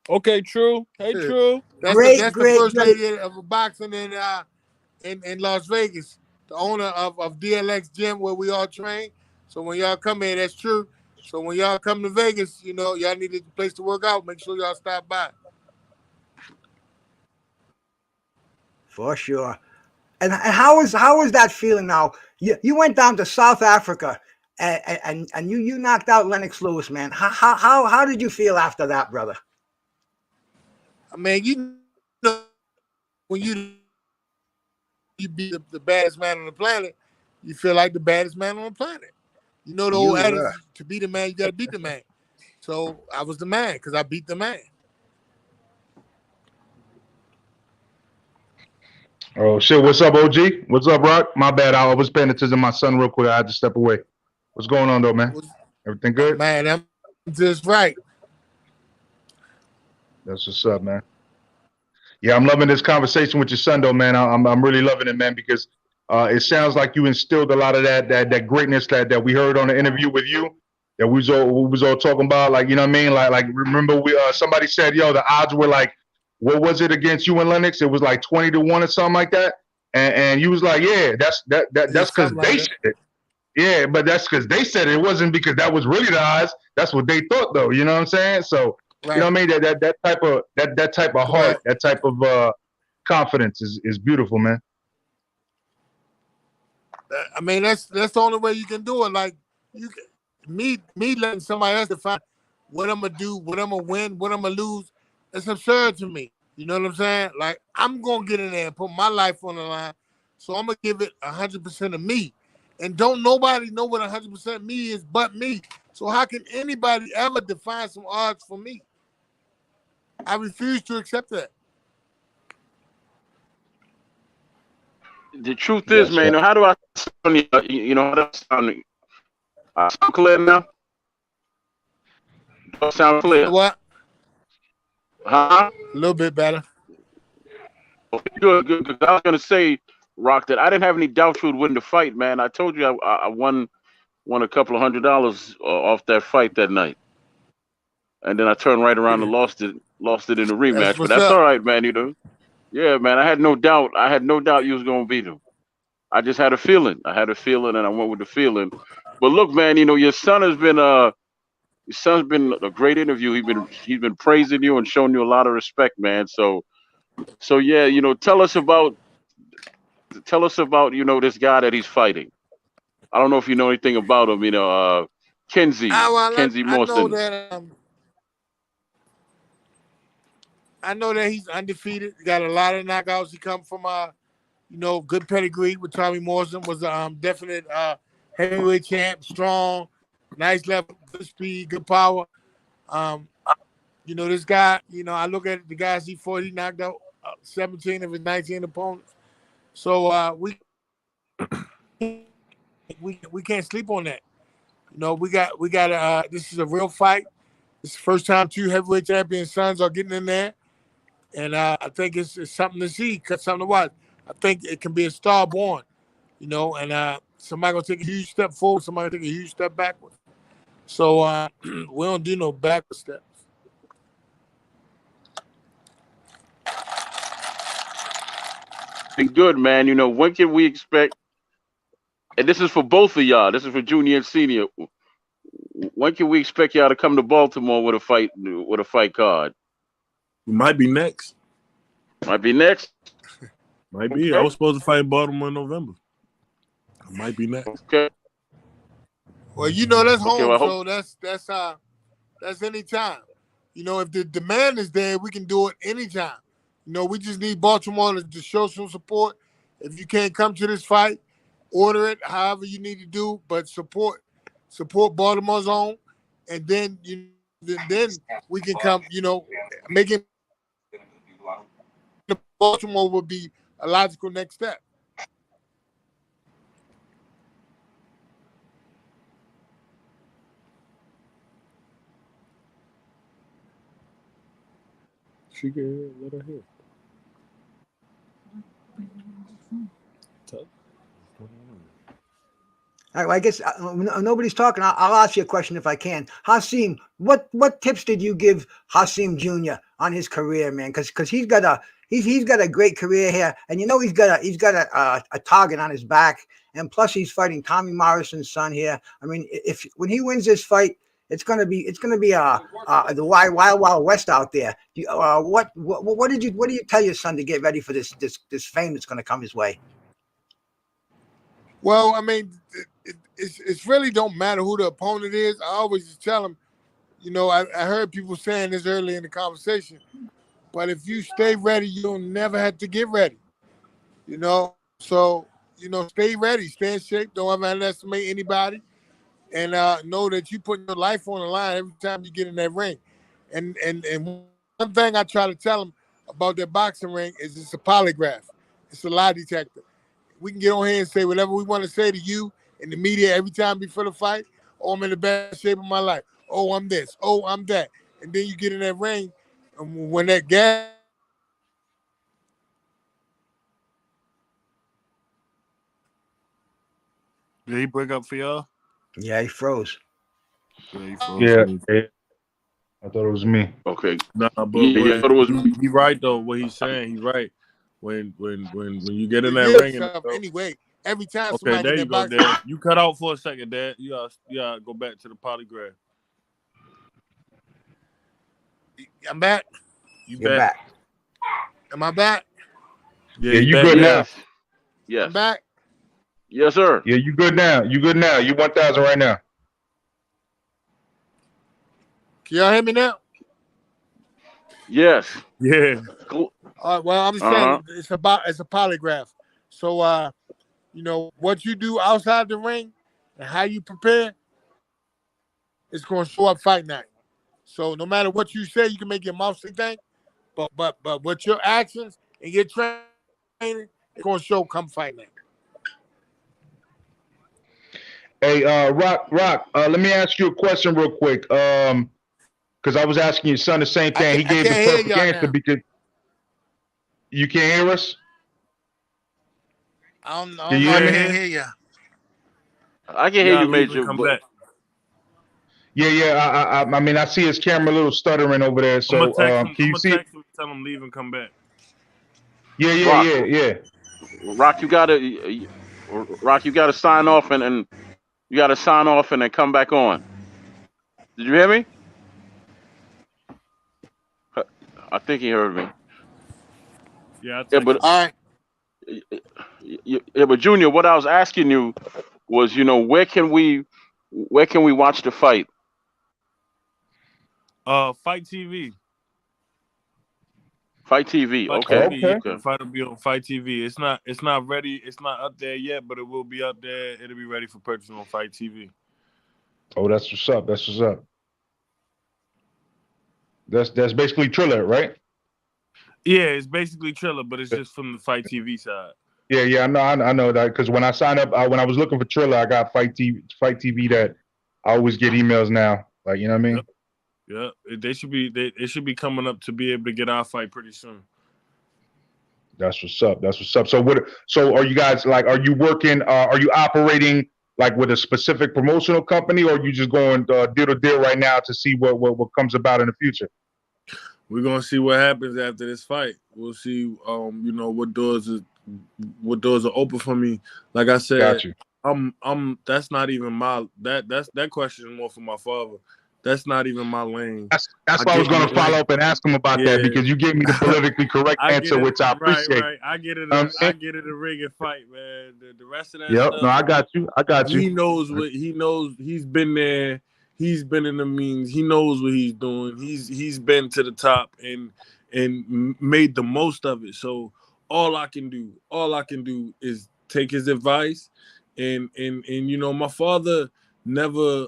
Okay, True. Hey, True. Great, That's the great, first great. lady of boxing in Las Vegas, the owner of DLX Gym where we all train. So when y'all come here, that's true. So when y'all come to Vegas, you know, y'all need a place to work out. Make sure y'all stop by. For sure. And how is that feeling now? You went down to South Africa and you knocked out Lennox Lewis, man. How did you feel after that, brother? I mean, you know, when you be the baddest man on the planet, you feel like the baddest man on the planet. You know the You old adage, were. to be the man, you got to beat the man. So I was the man because I beat the man. Oh shit! What's up, OG? What's up, Rock? My bad. I was paying attention to my son real quick. I had to step away. What's going on though, man? Everything good? Man, I'm just right. That's what's up, man. Yeah, I'm loving this conversation with your son, though, man. I'm really loving it, man, because it sounds like you instilled a lot of that greatness that we heard on the interview with you. That we was all talking about, like, you know what I mean? Like remember we somebody said, yo, the odds were like, what was it against you and Lennox? It was like 20-1 or something like that. And you was like, yeah, that's Yeah, because something they like said that. it. Yeah, but that's because they said it. It wasn't because that was really the odds. That's what they thought, though. You know what I'm saying? So, you know Right, what I mean? That type of heart, correct. that type of confidence is beautiful, man. I mean, that's the only way you can do it. Like you, me letting somebody else define what I'm gonna do, what I'm gonna win, what I'm gonna lose. It's absurd to me. You know what I'm saying? Like I'm gonna get in there and put my life on the line, so I'm gonna give it 100% of me. And don't nobody know what 100% me is but me. So how can anybody ever define some odds for me? I refuse to accept that. The truth is, Yes, man. sir. How do I sound? You know how do I sound? I sound clear now. Do I sound You know clear? what? Huh? A little bit better. Okay, good, good, good. I was gonna say, Rock, that I didn't have any doubt you would win the fight, man. I told you I won a couple of $100 off that fight that night, and then I turned right around and lost it in the That's rematch. But what's that's all up. right, man. You know, yeah, man. I had no doubt. I had no doubt you was gonna beat him. I just had a feeling. I had a feeling, and I went with the feeling. But look, man, you know your son's been a great interview. He's been praising you and showing you a lot of respect, man. So yeah, tell us about this guy that he's fighting. I don't know if you know anything about him. Ah, Kenzie well, Kenzie Morrison. I know that he's undefeated. He got a lot of knockouts. He come from good pedigree with Tommy Morrison. Was a definite heavyweight champ, strong, nice level, good speed, good power. Um, this guy. I look at the guys he fought. He knocked out 17 of his 19 opponents. So we can't sleep on that. We got this is a real fight. It's the first time two heavyweight champion sons are getting in there. And I think it's something to see, something to watch. I think it can be a star born, and somebody gonna take a huge step forward, somebody gonna take a huge step backward. So we don't do no backward steps. Been good, man. When can we expect? And this is for both of y'all. This is for junior and senior. When can we expect y'all to come to Baltimore with a fight card? We might be next. Might be next. Might be. I Okay. was supposed to fight in Baltimore in November. Might be next. Okay. Well, you know that's Okay. home, Well, I hope. so that's anytime. You know, if the demand is there, we can do it anytime. You know, we just need Baltimore to show some support. If you can't come to this fight, order it however you need to do, but support Baltimore's own, and then then we can come. You know, making Baltimore would be a logical next step. She can let her hear. All right, well, I guess nobody's talking. I'll ask you a question if I can. Hasim, what tips did you give Hasim Jr. on his career, man? Because he's got a great career here, and you know he's got a target on his back, and plus he's fighting Tommy Morrison's son here. I mean, if when he wins this fight, it's gonna be the wild west out there. What do you tell your son to get ready for this fame that's gonna come his way? Well, I mean, it's really don't matter who the opponent is. I always just tell them, you know, I heard people saying this early in the conversation, but if you stay ready, you'll never have to get ready. You know, so stay ready, stay in shape. Don't ever underestimate anybody, and know that you put your life on the line every time you get in that ring. And one thing I try to tell them about their boxing ring is it's a polygraph, it's a lie detector. We can get on here and say whatever we want to say to you in the media every time before the fight. Oh, I'm in the best shape of my life. Oh, I'm this. Oh, I'm that. And then you get in that ring, and when that gas. Did he break up for y'all? Yeah, he froze. Yeah, he froze. Yeah, yeah. I thought it was me. Okay. Nah, Yeah. It was. he right though. What he's saying, he's right. When you get in that Yeah, ring and anyway, every time okay, somebody there get you that go, box. Dad. You cut out for a second, Dad. You gotta go back to the polygraph. I'm back. You're back. Am I back? Yeah, You back good now. now. Yes. I'm back. Yes, sir. Yeah, you good now. You good now. You 1,000 right now. Can y'all hear me now? Yes. Yeah. Cool. Well, I'm just saying it's a polygraph. So what you do outside the ring and how you prepare, it's gonna show up fight night. So no matter what you say, you can make your mouth say things, but what your actions and your training, it's gonna show come fight night. Hey, Rock. Let me ask you a question real quick. Because I was asking your son the same thing. He I gave the can't hear perfect y'all answer now. because you can't hear us. I don't Can you know. I hear me? can't hear you. I can hear Yeah, you, leave and Major. come But back. Yeah. I mean, I see his camera a little stuttering over there. I'm gonna So, text him. can I'm you gonna see? text him and tell him leave and come back. Rock, Yeah. Rock, Rock, you gotta sign off and you gotta sign off and then come back on. Did you hear me? I think he heard me. Yeah, I Yeah, text but him. All right. yeah, but Junior, what I was asking you was, where can we watch the fight? Fight TV. Fight TV. Fight Okay. TV. Yeah, Okay. the Okay. fight will be on Fight TV. It's not ready. It's not up there yet, but it will be up there. It'll be ready for purchase on Fight TV. Oh, that's what's up. That's what's up. That's basically Triller, right? Yeah, it's basically Triller, but it's just from the Fight TV side. Yeah. I know that because when I signed up, when I was looking for Triller, I got Fight TV that I always get emails now. Like, you know what I mean? Yep. Yeah, it should be coming up to be able to get our fight pretty soon. That's what's up. That's what's up. So are you guys like, are you working, are you operating like with a specific promotional company, or are you just going deal to deal right now to see what comes about in the future? We're gonna see what happens after this fight. We'll see what doors are open for me. Like I said, Got you. that's not even that question is more for my father. That's not even my lane. That's I why I was get in going the to follow ring. up and ask him about that, Yeah. because you gave me the politically correct I get answer, it. which I Right, appreciate. right. I get it. You know what I I mean? get it. A ring and fight, man. The rest of that Yep. No, stuff, I got you. I got you. he knows what he knows. He's been there. He's been in the means. He knows what he's doing. He's been to the top and made the most of it. So all I can do is take his advice, and you know, my father never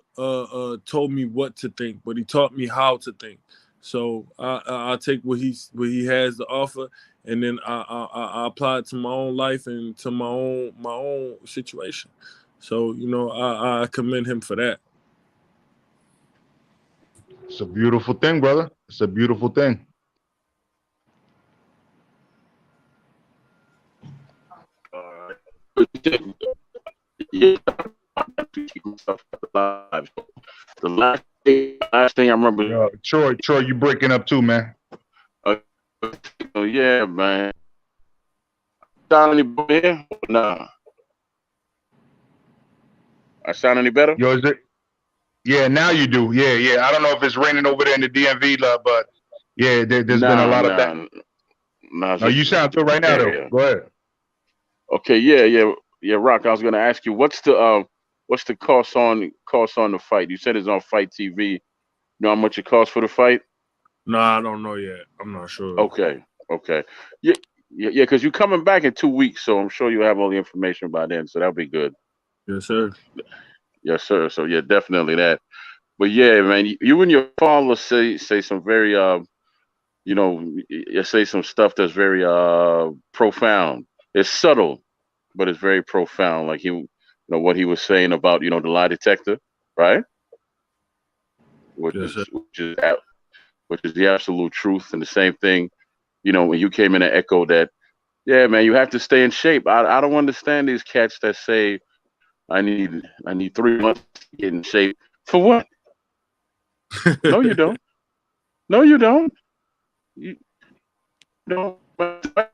told me what to think, but he taught me how to think. So I take what he has to offer, and then I apply it to my own life and to my own situation. So you know, I commend him for that. It's a beautiful thing, brother. It's a beautiful thing. Yeah, to keep myself alive. Last thing I remember. Troy, you breaking up too, man. Uh, yeah, man. Sound any better? Nah. I sound any better? Yo, is it? Yeah, now you do. Yeah. I don't know if it's raining over there in the DMV, but yeah, there's been a Nah, lot of that. nah, nah. No, you sound good right now, though. Yeah. Go ahead. Okay, yeah. Rock. I was gonna ask you, what's the cost on the fight? You said it's on Fight TV. You know how much it costs for the fight? No, I don't know yet. I'm not sure. Okay. Yeah, because you're coming back in 2 weeks, so I'm sure you'll have all the information by then. So that'll be good. Yes, sir. Yes, sir. So yeah, definitely that. But yeah, man, you and your father say some very you say some stuff that's very profound. It's subtle, but it's very profound. Like what he was saying about the lie detector, right? Which Yes, sir. is which is the absolute truth. And the same thing, when you came in and echoed that, yeah, man, you have to stay in shape. I don't understand these cats that say I need 3 months to get in shape. For what? No, you don't. No, you don't. You don't.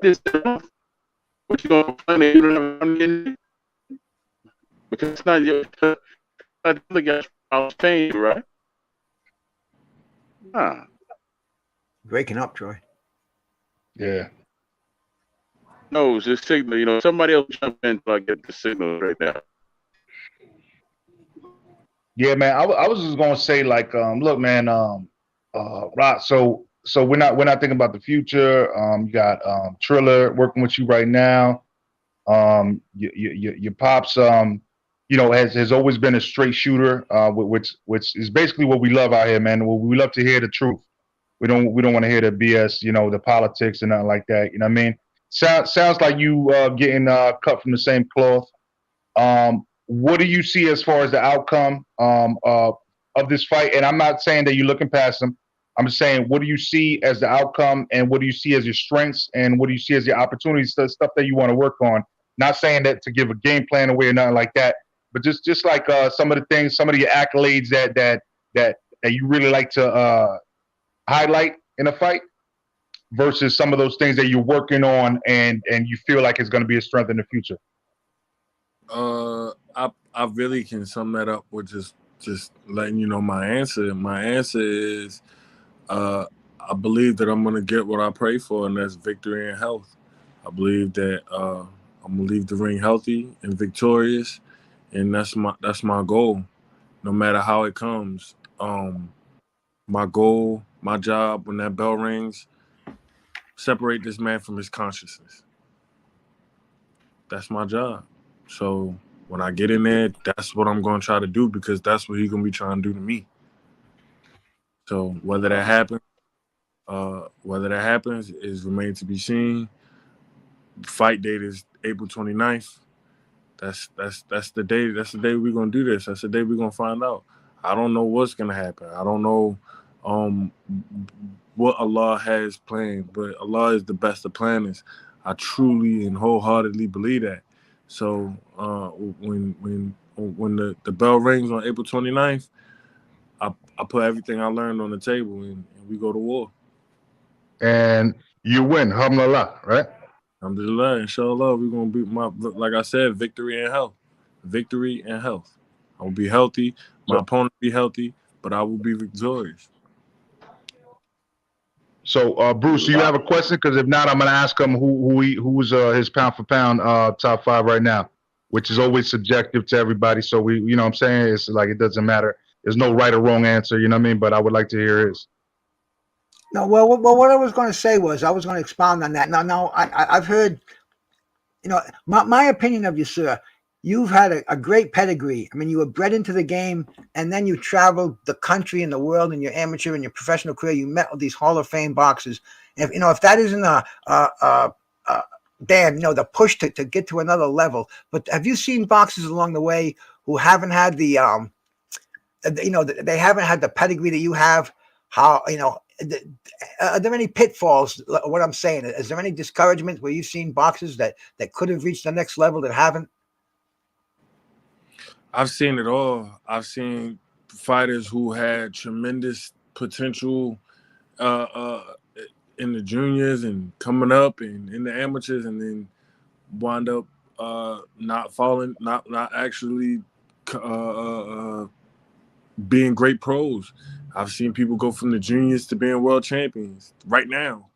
This enough. What you gonna complain that you don't have money in it? Because it's not your not the other guy's problem paying you, right? Nah. Breaking up, Troy. Yeah. No, it's just signal. Somebody else jump in till I get the signal right now. Yeah, man. I was just gonna say, like, look, man, Rock. So we're not thinking about the future. You got Triller working with you right now. Your pops, has always been a straight shooter, which is basically what we love out here, man. We love to hear the truth. We don't want to hear the BS, the politics and nothing like that. You know what I mean? Sounds like you getting cut from the same cloth. What do you see as far as the outcome of this fight? And I'm not saying that you're looking past them. I'm just saying, what do you see as the outcome, and what do you see as your strengths, and what do you see as your opportunities, stuff that you want to work on? Not saying that to give a game plan away or nothing like that, but just like some of the things, some of the accolades that you really like to highlight in a fight, versus some of those things that you're working on and you feel like it's going to be a strength in the future. I really can sum that up with just letting you know my answer. My answer is, I believe that I'm gonna get what I pray for, and that's victory and health. I believe that I'm gonna leave the ring healthy and victorious, and that's my goal, no matter how it comes. My goal, my job, when that bell rings, separate this man from his consciousness. That's my job. So when I get in there, that's what I'm gonna try to do, because that's what he's gonna be trying to do to me. So whether that happens is remain to be seen. Fight date is April 29th. That's the day. That's the day we're gonna do this. That's the day we're gonna find out. I don't know what's gonna happen. I don't know what Allah has planned, but Allah is the best of planners. I truly and wholeheartedly believe that. So when the bell rings on April 29th, I put everything I learned on the table, and we go to war. And you win, alhamdulillah, right? Alhamdulillah, inshallah, we're gonna be like I said, victory and health. Victory and health. I'll be healthy. My So, opponent be healthy. but I will be victorious. So, Bruce, do you have a question? Because if not, I'm going to ask him who's his pound for pound top 5 right now, which is always subjective to everybody. So we, you know what I'm saying? It's like it doesn't matter. There's no right or wrong answer, you know what I mean? But I would like to hear his. No, well, what I was going to say was I was going to expound on that. Now, I've heard, my opinion of you, sir. You've had a great pedigree. I mean, you were bred into the game, and then you traveled the country and the world in your amateur and your professional career. You met with these Hall of Fame boxers. If that isn't the push to get to another level. But have you seen boxers along the way who haven't had they haven't had the pedigree that you have? How, are there any pitfalls? What I'm saying, is there any discouragement where you've seen boxers that could have reached the next level that haven't? I've seen it all. I've seen fighters who had tremendous potential in the juniors and coming up and in the amateurs, and then wind up not falling, not actually being great pros. I've seen people go from the juniors to being world champions right now.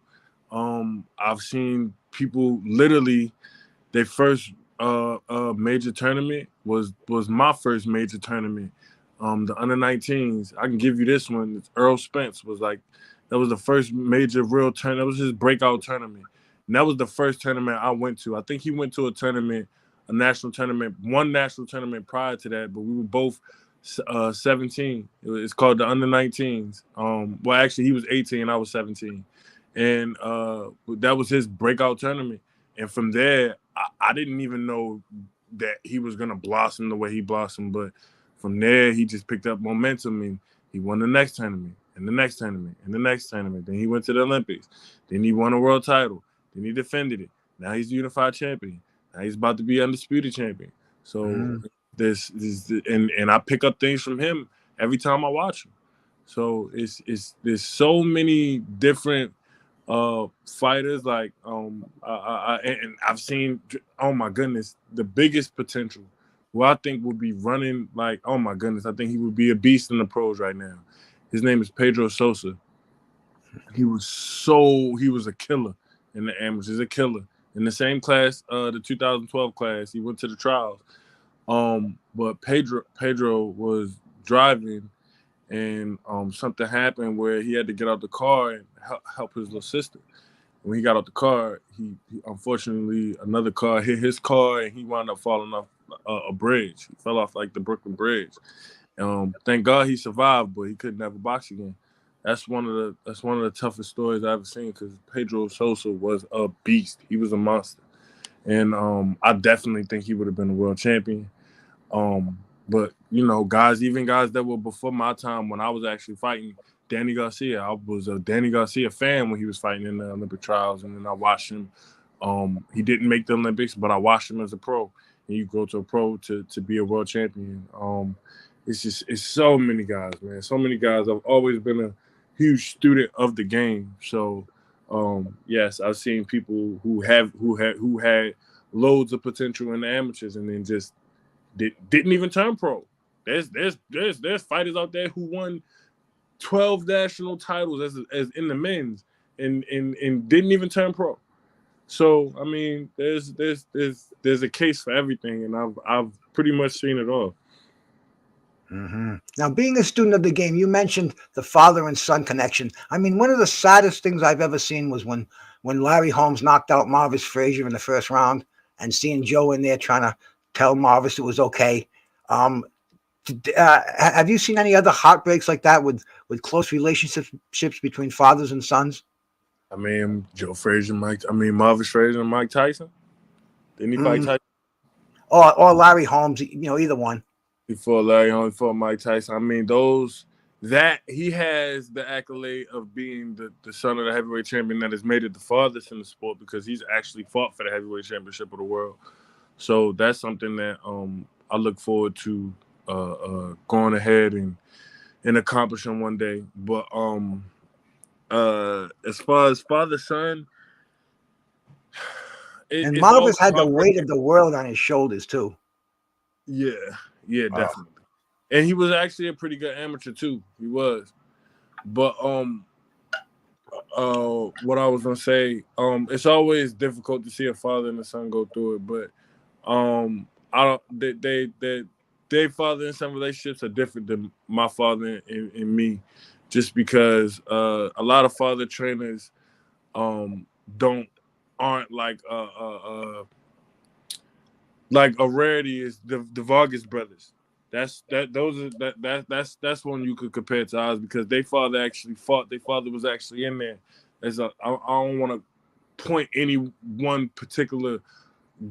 I've seen people literally their first major tournament was my first major tournament. The under-19s. I can give you this one. Earl Spence was like, that was the first major real tournament. That was his breakout tournament. And that was the first tournament I went to. I think he went to a national tournament, one national tournament prior to that, but we were both 17. It's called the under-19s. Well, actually, he was 18, I was 17. And that was his breakout tournament. And from there, I didn't even know that he was going to blossom the way he blossomed. But from there, he just picked up momentum, and he won the next tournament, and the next tournament, and the next tournament. Then he went to the Olympics. Then he won a world title. Then he defended it. Now he's the unified champion. Now he's about to be undisputed champion. So this and I pick up things from him every time I watch him. So there's so many different fighters, like and I've seen, oh my goodness, the biggest potential who I think would be running, like, oh my goodness, I think he would be a beast in the pros right now. His name is Pedro Sosa. He was a killer in the amateurs, a killer in the same class, the 2012 class. He went to the trials. But Pedro was driving, and something happened where he had to get out the car and help his little sister. When he got out the car, he unfortunately, another car hit his car, and he wound up falling off a bridge. He fell off like the Brooklyn Bridge. Thank God he survived, but he could never box again. That's one of the toughest stories I've ever seen, because Pedro Sosa was a beast. He was a monster, and I definitely think he would have been a world champion. But guys that were before my time, when I was actually fighting Danny Garcia, I was a Danny Garcia fan when he was fighting in the Olympic trials, and then I watched him. He didn't make the Olympics, but I watched him as a pro. And you go to a pro to be a world champion. It's so many guys, man. So many guys. I've always been a huge student of the game. So yes, I've seen people who had loads of potential in the amateurs, and then just didn't even turn pro. There's fighters out there who won 12 national titles as in the men's, and didn't even turn pro. So I mean, there's a case for everything, and I've pretty much seen it all. Mm-hmm. Now, being a student of the game, you mentioned the father and son connection. I mean, one of the saddest things I've ever seen was when Larry Holmes knocked out Marvis Frazier in the first round, and seeing Joe in there trying to tell Marvis it was okay. Have you seen any other heartbreaks like that with close relationships between fathers and sons? I mean, Marvis Frazier and Mike Tyson. Didn't he fight Tyson? Or Larry Holmes, either one. Before Larry Holmes, before Mike Tyson. I mean, that he has the accolade of being the son of the heavyweight champion that has made it the farthest in the sport, because he's actually fought for the heavyweight championship of the world. So that's something that I look forward to going ahead and accomplishing one day. But as far as father-son, and Marvis had the weight of the world on his shoulders too. Yeah, definitely. And he was actually a pretty good amateur too. He was. But what I was gonna say, it's always difficult to see a father and a son go through it, but I don't they father and son relationships are different than my father and me, just because a lot of father trainers don't aren't like a rarity is the Vargas brothers. That's one you could compare to ours because their father actually fought. Their father was actually in there. I don't want to point any one particular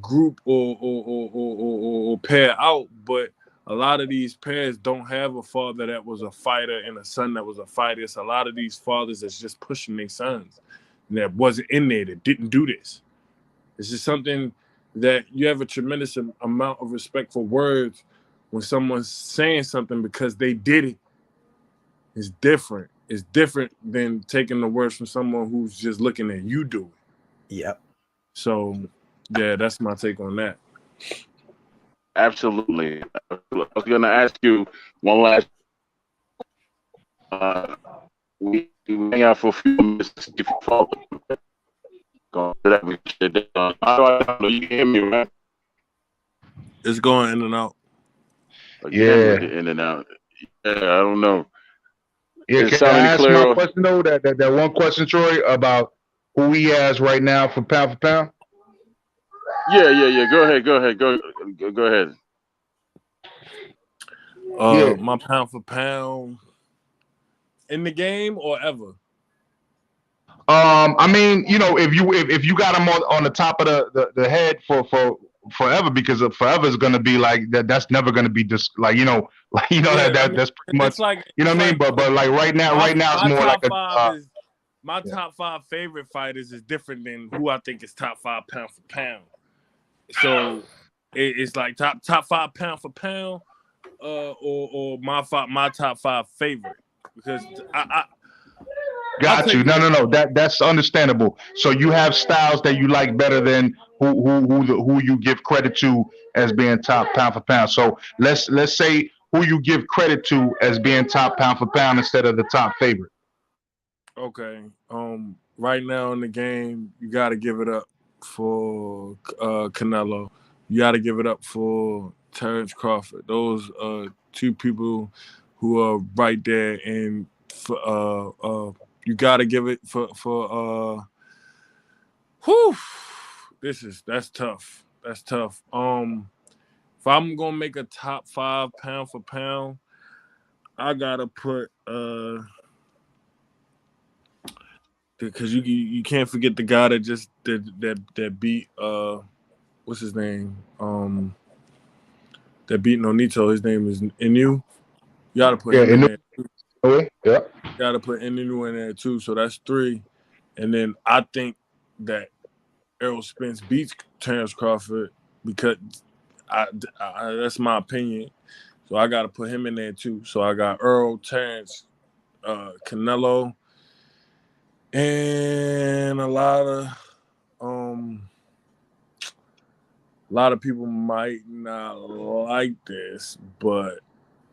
group or pair out, but a lot of these pairs don't have a father that was a fighter and a son that was a fighter. It's a lot of these fathers that's just pushing their sons that wasn't in there, that didn't do this. This is something that you have a tremendous amount of respect for words when someone's saying something because they did it. It's different. It's different than taking the words from someone who's just looking at you do it. Yep. So, yeah, that's my take on that. Absolutely. I was going to ask you one last. We hang out for a few minutes to see if you follow. Go to that. We should. How do I know you can hear me, right? It's going in and out. Again, in and out. Yeah, I don't know. Yeah, Is it can I sounding ask my clear? question though? That one question, Troy, about who he has right now for pound? Yeah. Go ahead. Go ahead. Yeah. My pound for pound in the game or ever. I mean, if you got him on the top of the head for forever, because forever is gonna be like that. That's never gonna be just like Yeah, I mean, that's pretty much it's like you know it's what I mean. like But like right now it's my more like top a five is my yeah. top five favorite fighters is different than who I think is top five pound for pound. So it's like top five pound for pound, or my top five favorite because I'll Got tell you. you this. No. That's understandable. So you have styles that you like better than who you give credit to as being top pound for pound. So let's say who you give credit to as being top pound for pound instead of the top favorite. Okay, right now in the game, you got to give it up for Canelo. You got to give it up for Terrence Crawford. Those two people who are right there, and you got to give it for. Whew, that's tough. That's tough. If I'm gonna make a top five pound for pound, I gotta put because you can't forget the guy that beat what's his name that beat Nonito. His name is Inu. You gotta put Yeah, him in and there. yeah. Gotta put Inu in there too. So that's three. And then I think that Errol Spence beats Terrence Crawford because that's my opinion. So I gotta put him in there too. So I got Earl, Terrence, Canelo, and a lot of people might not like this, but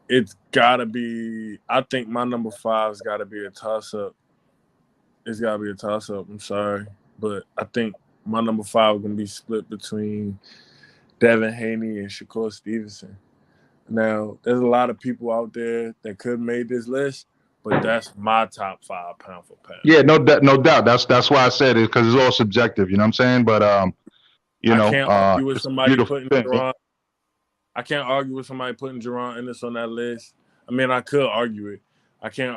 it's gotta be. I think my number five's gotta be a toss up. It's gotta be a toss up. I'm sorry, but I think my number five is gonna be split between Devin Haney and Shakur Stevenson. Now, there's a lot of people out there that could make this list, but that's my top five pound for pound. Yeah, no doubt. That's why I said it, because it's all subjective. You know what I'm saying? But I can't argue with it's a somebody beautiful putting thing. Jerron. I can't argue with somebody putting Jerron Ennis on that list. I mean, I could argue it. I can't.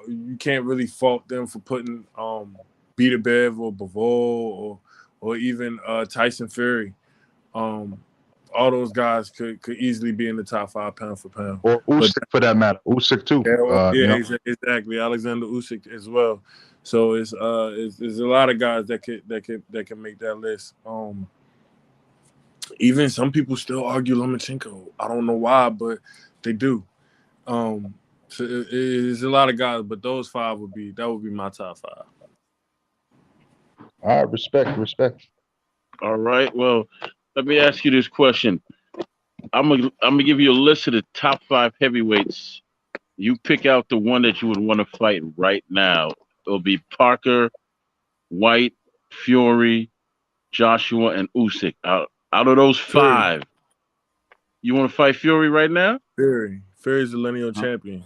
You can't really fault them for putting Beat Bev or Bivol or even Tyson Fury. All those guys could easily be in the top five pound for pound. Or But Usyk for that matter. Usyk too. yeah, exactly. Alexander Usyk as well. So it's there's a lot of guys that can make that list. Even some people still argue Lomachenko. I don't know why, but they do. So it's a lot of guys, but those five would be my top five. All right, respect. All right. Well, let me ask you this question. I'm gonna give you a list of the top 5 heavyweights. You pick out the one that you would want to fight right now. It'll be Parker, White, Fury, Joshua, and Usyk. Out of those Fury. 5, you want to fight Fury right now? Fury's the lineal champion.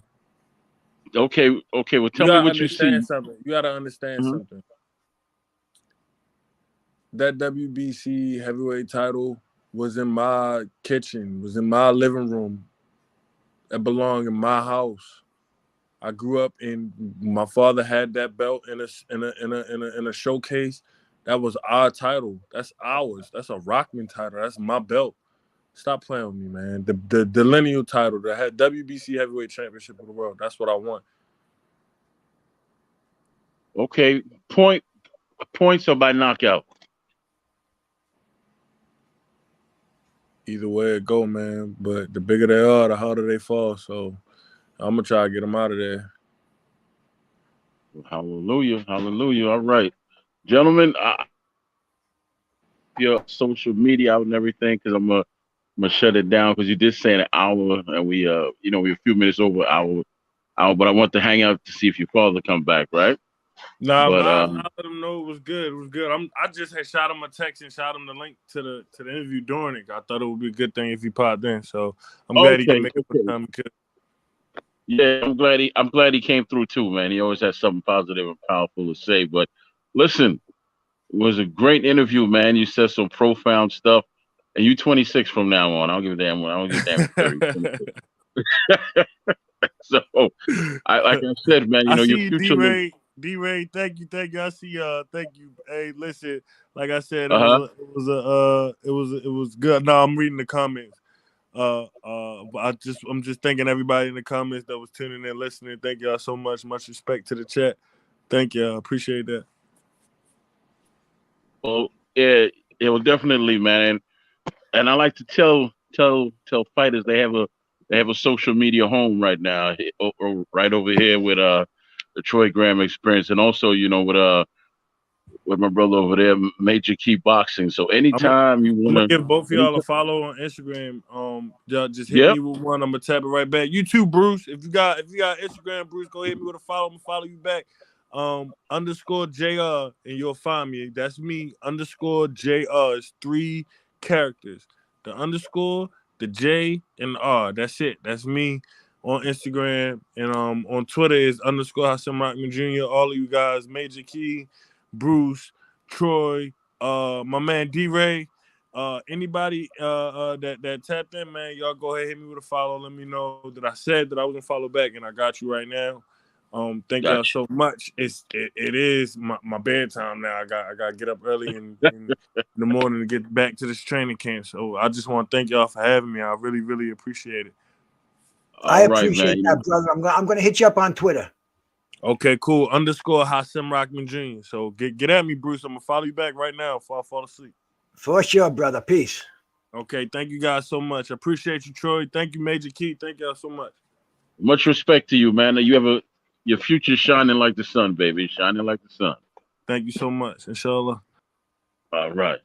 Okay. Well, You tell me gotta what you understand see. something. You gotta understand Mhm. something. That WBC heavyweight title was in my kitchen, was in my living room. It belonged in my house. I grew up in. My father had that belt in a showcase. That was our title. That's ours. That's a Rockman title. That's my belt. Stop playing with me, man. The lineal title, the WBC heavyweight championship of the world. That's what I want. Okay, points or by knockout? Either way it go, man. But the bigger they are, the harder they fall. So I'm gonna try to get them out of there. Hallelujah. All right, gentlemen. Your social media out and everything, because I'm gonna shut it down because you did say an hour, and we're a few minutes over hour. But I want to hang out to see if your father come back, right? Nah, But I let him know it was good. It was good. I just had shot him a text and shot him the link to the interview during it. I thought it would be a good thing if he popped in. So I'm glad he can make it for time. Yeah, I'm glad he came through too, man. He always has something positive and powerful to say. But listen, it was a great interview, man. You said some profound stuff. And you 26 from now on. I don't give a damn. I don't give a damn if you're 30. So, like I said, man, I see your you, future looks. D-Ray, thank you. I see thank you. Hey, listen, like I said, Uh-huh. it was good. No, I'm reading the comments. But I'm just thanking everybody in the comments that was tuning in, listening. Thank y'all so much. Much respect to the chat. Thank you. I appreciate that. Well, yeah, it will definitely, man. And I like to tell fighters they have a social media home right now, right over here with the Troy Graham experience, and also with my brother over there, Major Key Boxing. So anytime you I'm gonna wanna, give both of y'all a anytime, follow on Instagram. Y'all just hit yep, me with one. I'm gonna tap it right back. You too, Bruce. If you got Instagram, Bruce, go hit me with a follow. I'm gonna follow you back. Underscore JR, and you'll find me. That's me. Underscore JR. It's 3 characters. The underscore, the J, and the R. That's it. That's me on Instagram, and on Twitter is underscore Hasim Rockman Jr. All of you guys, Major Key, Bruce, Troy, my man D-Ray, anybody that tapped in, man, y'all go ahead, hit me with a follow. Let me know that I said that I was gonna follow back, and I got you right now. Thank y'all gotcha. so much. It is my bedtime now. I got to get up early in the morning to get back to this training camp. So I just want to thank y'all for having me. I really, really appreciate it. I All right, appreciate man. that, brother. I'm gonna hit you up on Twitter. Okay, cool. Underscore Hasim Rockman Jr. So get at me, Bruce. I'm gonna follow you back right now before I fall asleep. For sure, brother. Peace. Okay, thank you guys so much. I appreciate you, Troy. Thank you, Major Key. Thank y'all so much. Much respect to you, man. You have your future shining like the sun, baby, shining like the sun. Thank you so much. Inshallah. All right.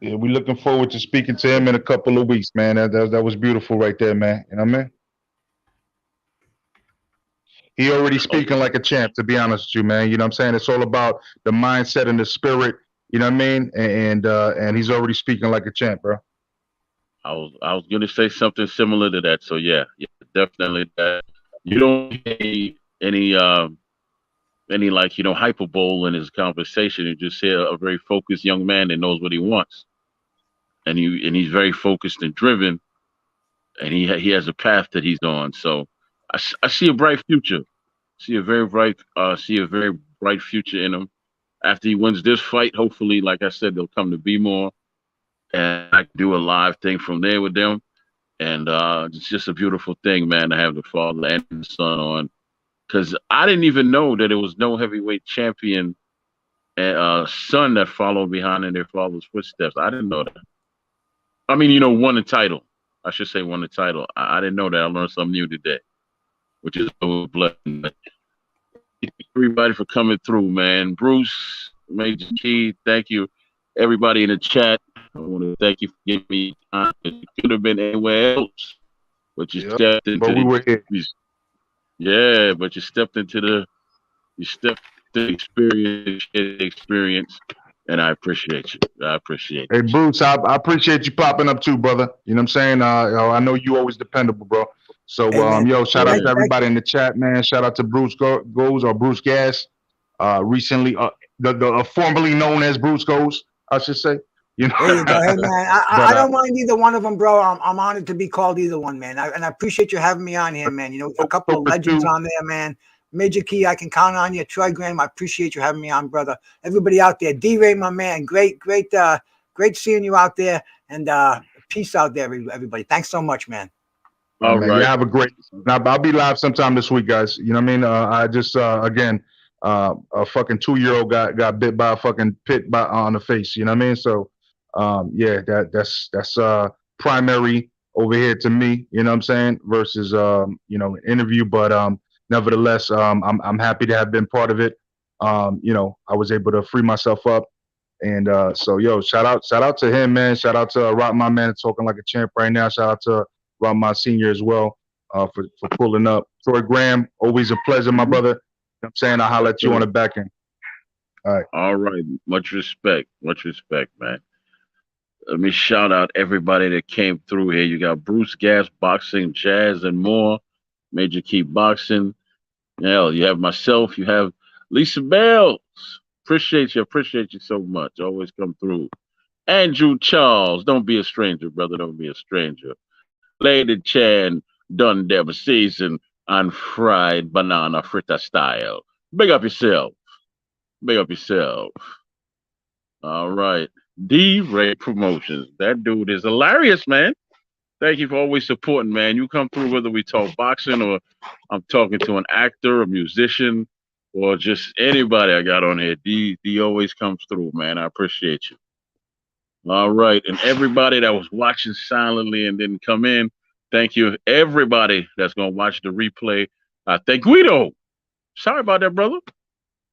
Yeah, we're looking forward to speaking to him in a couple of weeks, man. That was beautiful right there, man. You know what I mean? He already speaking like a champ, to be honest with you, man. You know what I'm saying? It's all about the mindset and the spirit, you know what I mean? And he's already speaking like a champ, bro. I was gonna say something similar to that. So yeah, definitely that. You don't hear any like hyperbole in his conversation. You just hear a very focused young man that knows what he wants, and he's very focused and driven, and he has a path that he's on. So I see a bright future. See a very bright future in him. After he wins this fight, hopefully, like I said, they'll come to be more, and I can do a live thing from there with them. And it's just a beautiful thing, man, to have the father and the son on. Because I didn't even know that there was no heavyweight champion son that followed behind in their father's footsteps. I didn't know that. I mean, won the title. I should say won the title. I didn't know that. I learned something new today, which is a blessing. Everybody for coming through, man. Bruce, Major Key, thank you. Everybody in the chat. I want to thank you for giving me time. You could have been anywhere else, but you Yep. stepped But into we the were here. yeah, but you stepped into the experience, and I appreciate you. I appreciate Hey, you. Bruce, I appreciate you popping up too, brother. You know what I'm saying? I know you always dependable, bro. So, Hey man, yo, shout out thank, to Yeah. thank everybody in the chat, man. Shout out to Bruce Goes or Bruce Gas, recently, the formerly known as Bruce Goes, I should say. You There you go. Hey know, man, I but don't mind either one of them, bro. I'm honored to be called either one, man. And I appreciate you having me on here, man. You know, a couple of for legends two. on there, man. Major Key, I can count on you. Troy Graham, I appreciate you having me on, brother. Everybody out there, D-Ray, my man, great seeing you out there. And peace out there, everybody. Thanks so much, man. Oh All man, you right. have a great. Now I'll be live sometime this week, guys. You know what I mean? I just again, a fucking 2-year-old got bit by a fucking pit by on the face. You know what I mean? So, yeah, that's primary over here to me. You know what I'm saying? Versus interview, but nevertheless, I'm happy to have been part of it. I was able to free myself up. And so, yo, shout out to him, man. Shout out to Rahman, man, talking like a champ right now. Shout out to Rahman Senior as well for pulling up. Troy Graham, always a pleasure, my Mhm. brother. You know what I'm saying? I'll Yes, holler at you on sir. the back end. All right. All right. Much respect, man. Let me shout out everybody that came through here. You got Bruce Gas, Boxing, Jazz, and more. Major Key Boxing. Hell, you have myself. You have Lisa Bells. Appreciate you so much. Always come through. Andrew Charles. Don't be a stranger, brother. Don't be a stranger. Lady Chan done Deb season on fried banana fritter style. Big up yourself. Big up yourself. All right. D Ray Promotions. That dude is hilarious, man. Thank you for always supporting, man. You come through whether we talk boxing or I'm talking to an actor, a musician, or just anybody I got on here. D always comes through, man. I appreciate you. All right. And everybody that was watching silently and didn't come in, thank you. Everybody that's gonna watch the replay. Thank Guido. Sorry about that, brother.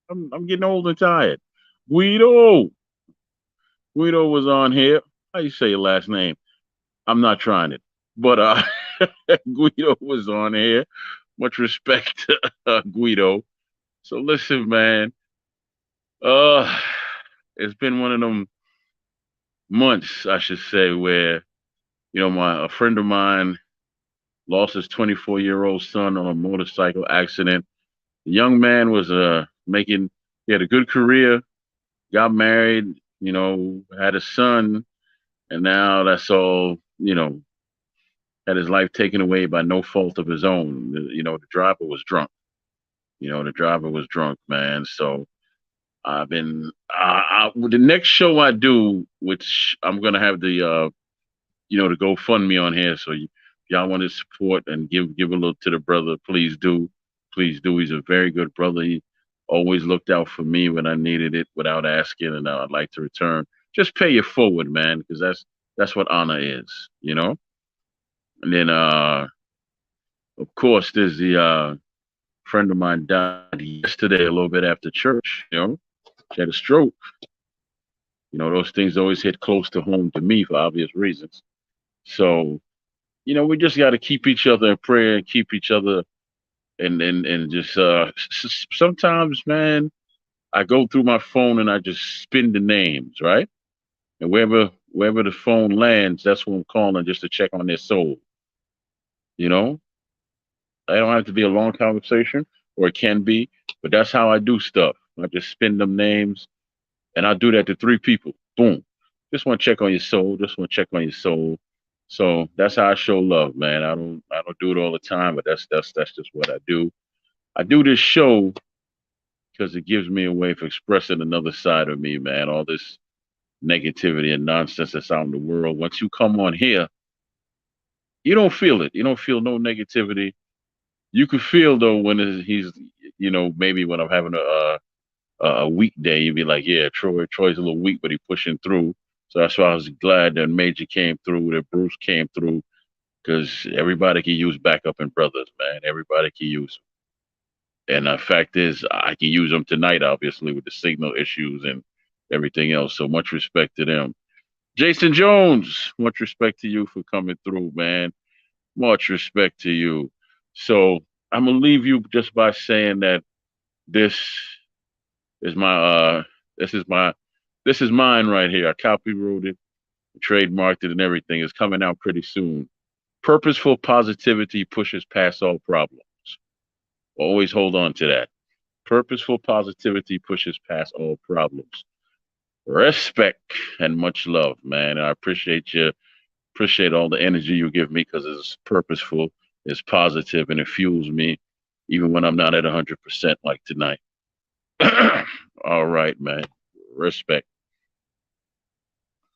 I'm getting old and tired. Guido. Guido was on here. How you say your last name? I'm not trying it. But Guido was on here. Much respect to Guido. So listen, man. Uh it's been one of them months, I should say, where a friend of mine lost his 24-year-old son on a motorcycle accident. The young man was making he had a good career, got married, had a son, and now that's all, had his life taken away by no fault of his own. The driver was drunk. The driver was drunk, man. So I've been the next show I do, which I'm gonna have the GoFundMe on here. So if y'all want to support and give a little to the brother, please do, please do. He's a very good brother. He always looked out for me when I needed it without asking, and I'd like to return. Just pay it forward, man, because that's what honor is. And then of course there's the friend of mine died yesterday a little bit after church. She had a stroke. Those things always hit close to home to me for obvious reasons. So we just got to keep each other in prayer and keep each other and just sometimes, man, I go through my phone and I just spin the names, right? And wherever the phone lands, that's what I'm calling just to check on their soul. You know, I don't have to be a long conversation, or it can be, but that's how I do stuff. I just spin them names, and I do that to 3 people. Boom. Just want to check on your soul. Just want to check on your soul. So that's how I show love, man. I don't do it all the time, but that's just what I do. I do this show because it gives me a way of expressing another side of me, man. All this negativity and nonsense that's out in the world. Once you come on here, you don't feel it. You don't feel no negativity. You can feel though when he's, maybe when I'm having a weekday, you'd be like, yeah, Troy's a little weak, but he pushing through. So that's why I was glad that Major came through, that Bruce came through, because everybody can use backup and brothers, man. Everybody can use them. And the fact is, I can use them tonight, obviously, with the signal issues and everything else. So much respect to them. Jason Jones, much respect to you for coming through, man. Much respect to you. So I'm gonna leave you just by saying that this is my this is my this is mine right here. I copywrote it, trademarked it, and everything. It's coming out pretty soon. Purposeful positivity pushes past all problems. Always hold on to that. Purposeful positivity pushes past all problems. Respect and much love, man. I appreciate you. Appreciate all the energy you give me because it's purposeful, it's positive, and it fuels me even when I'm not at 100% like tonight. All right, man. Respect.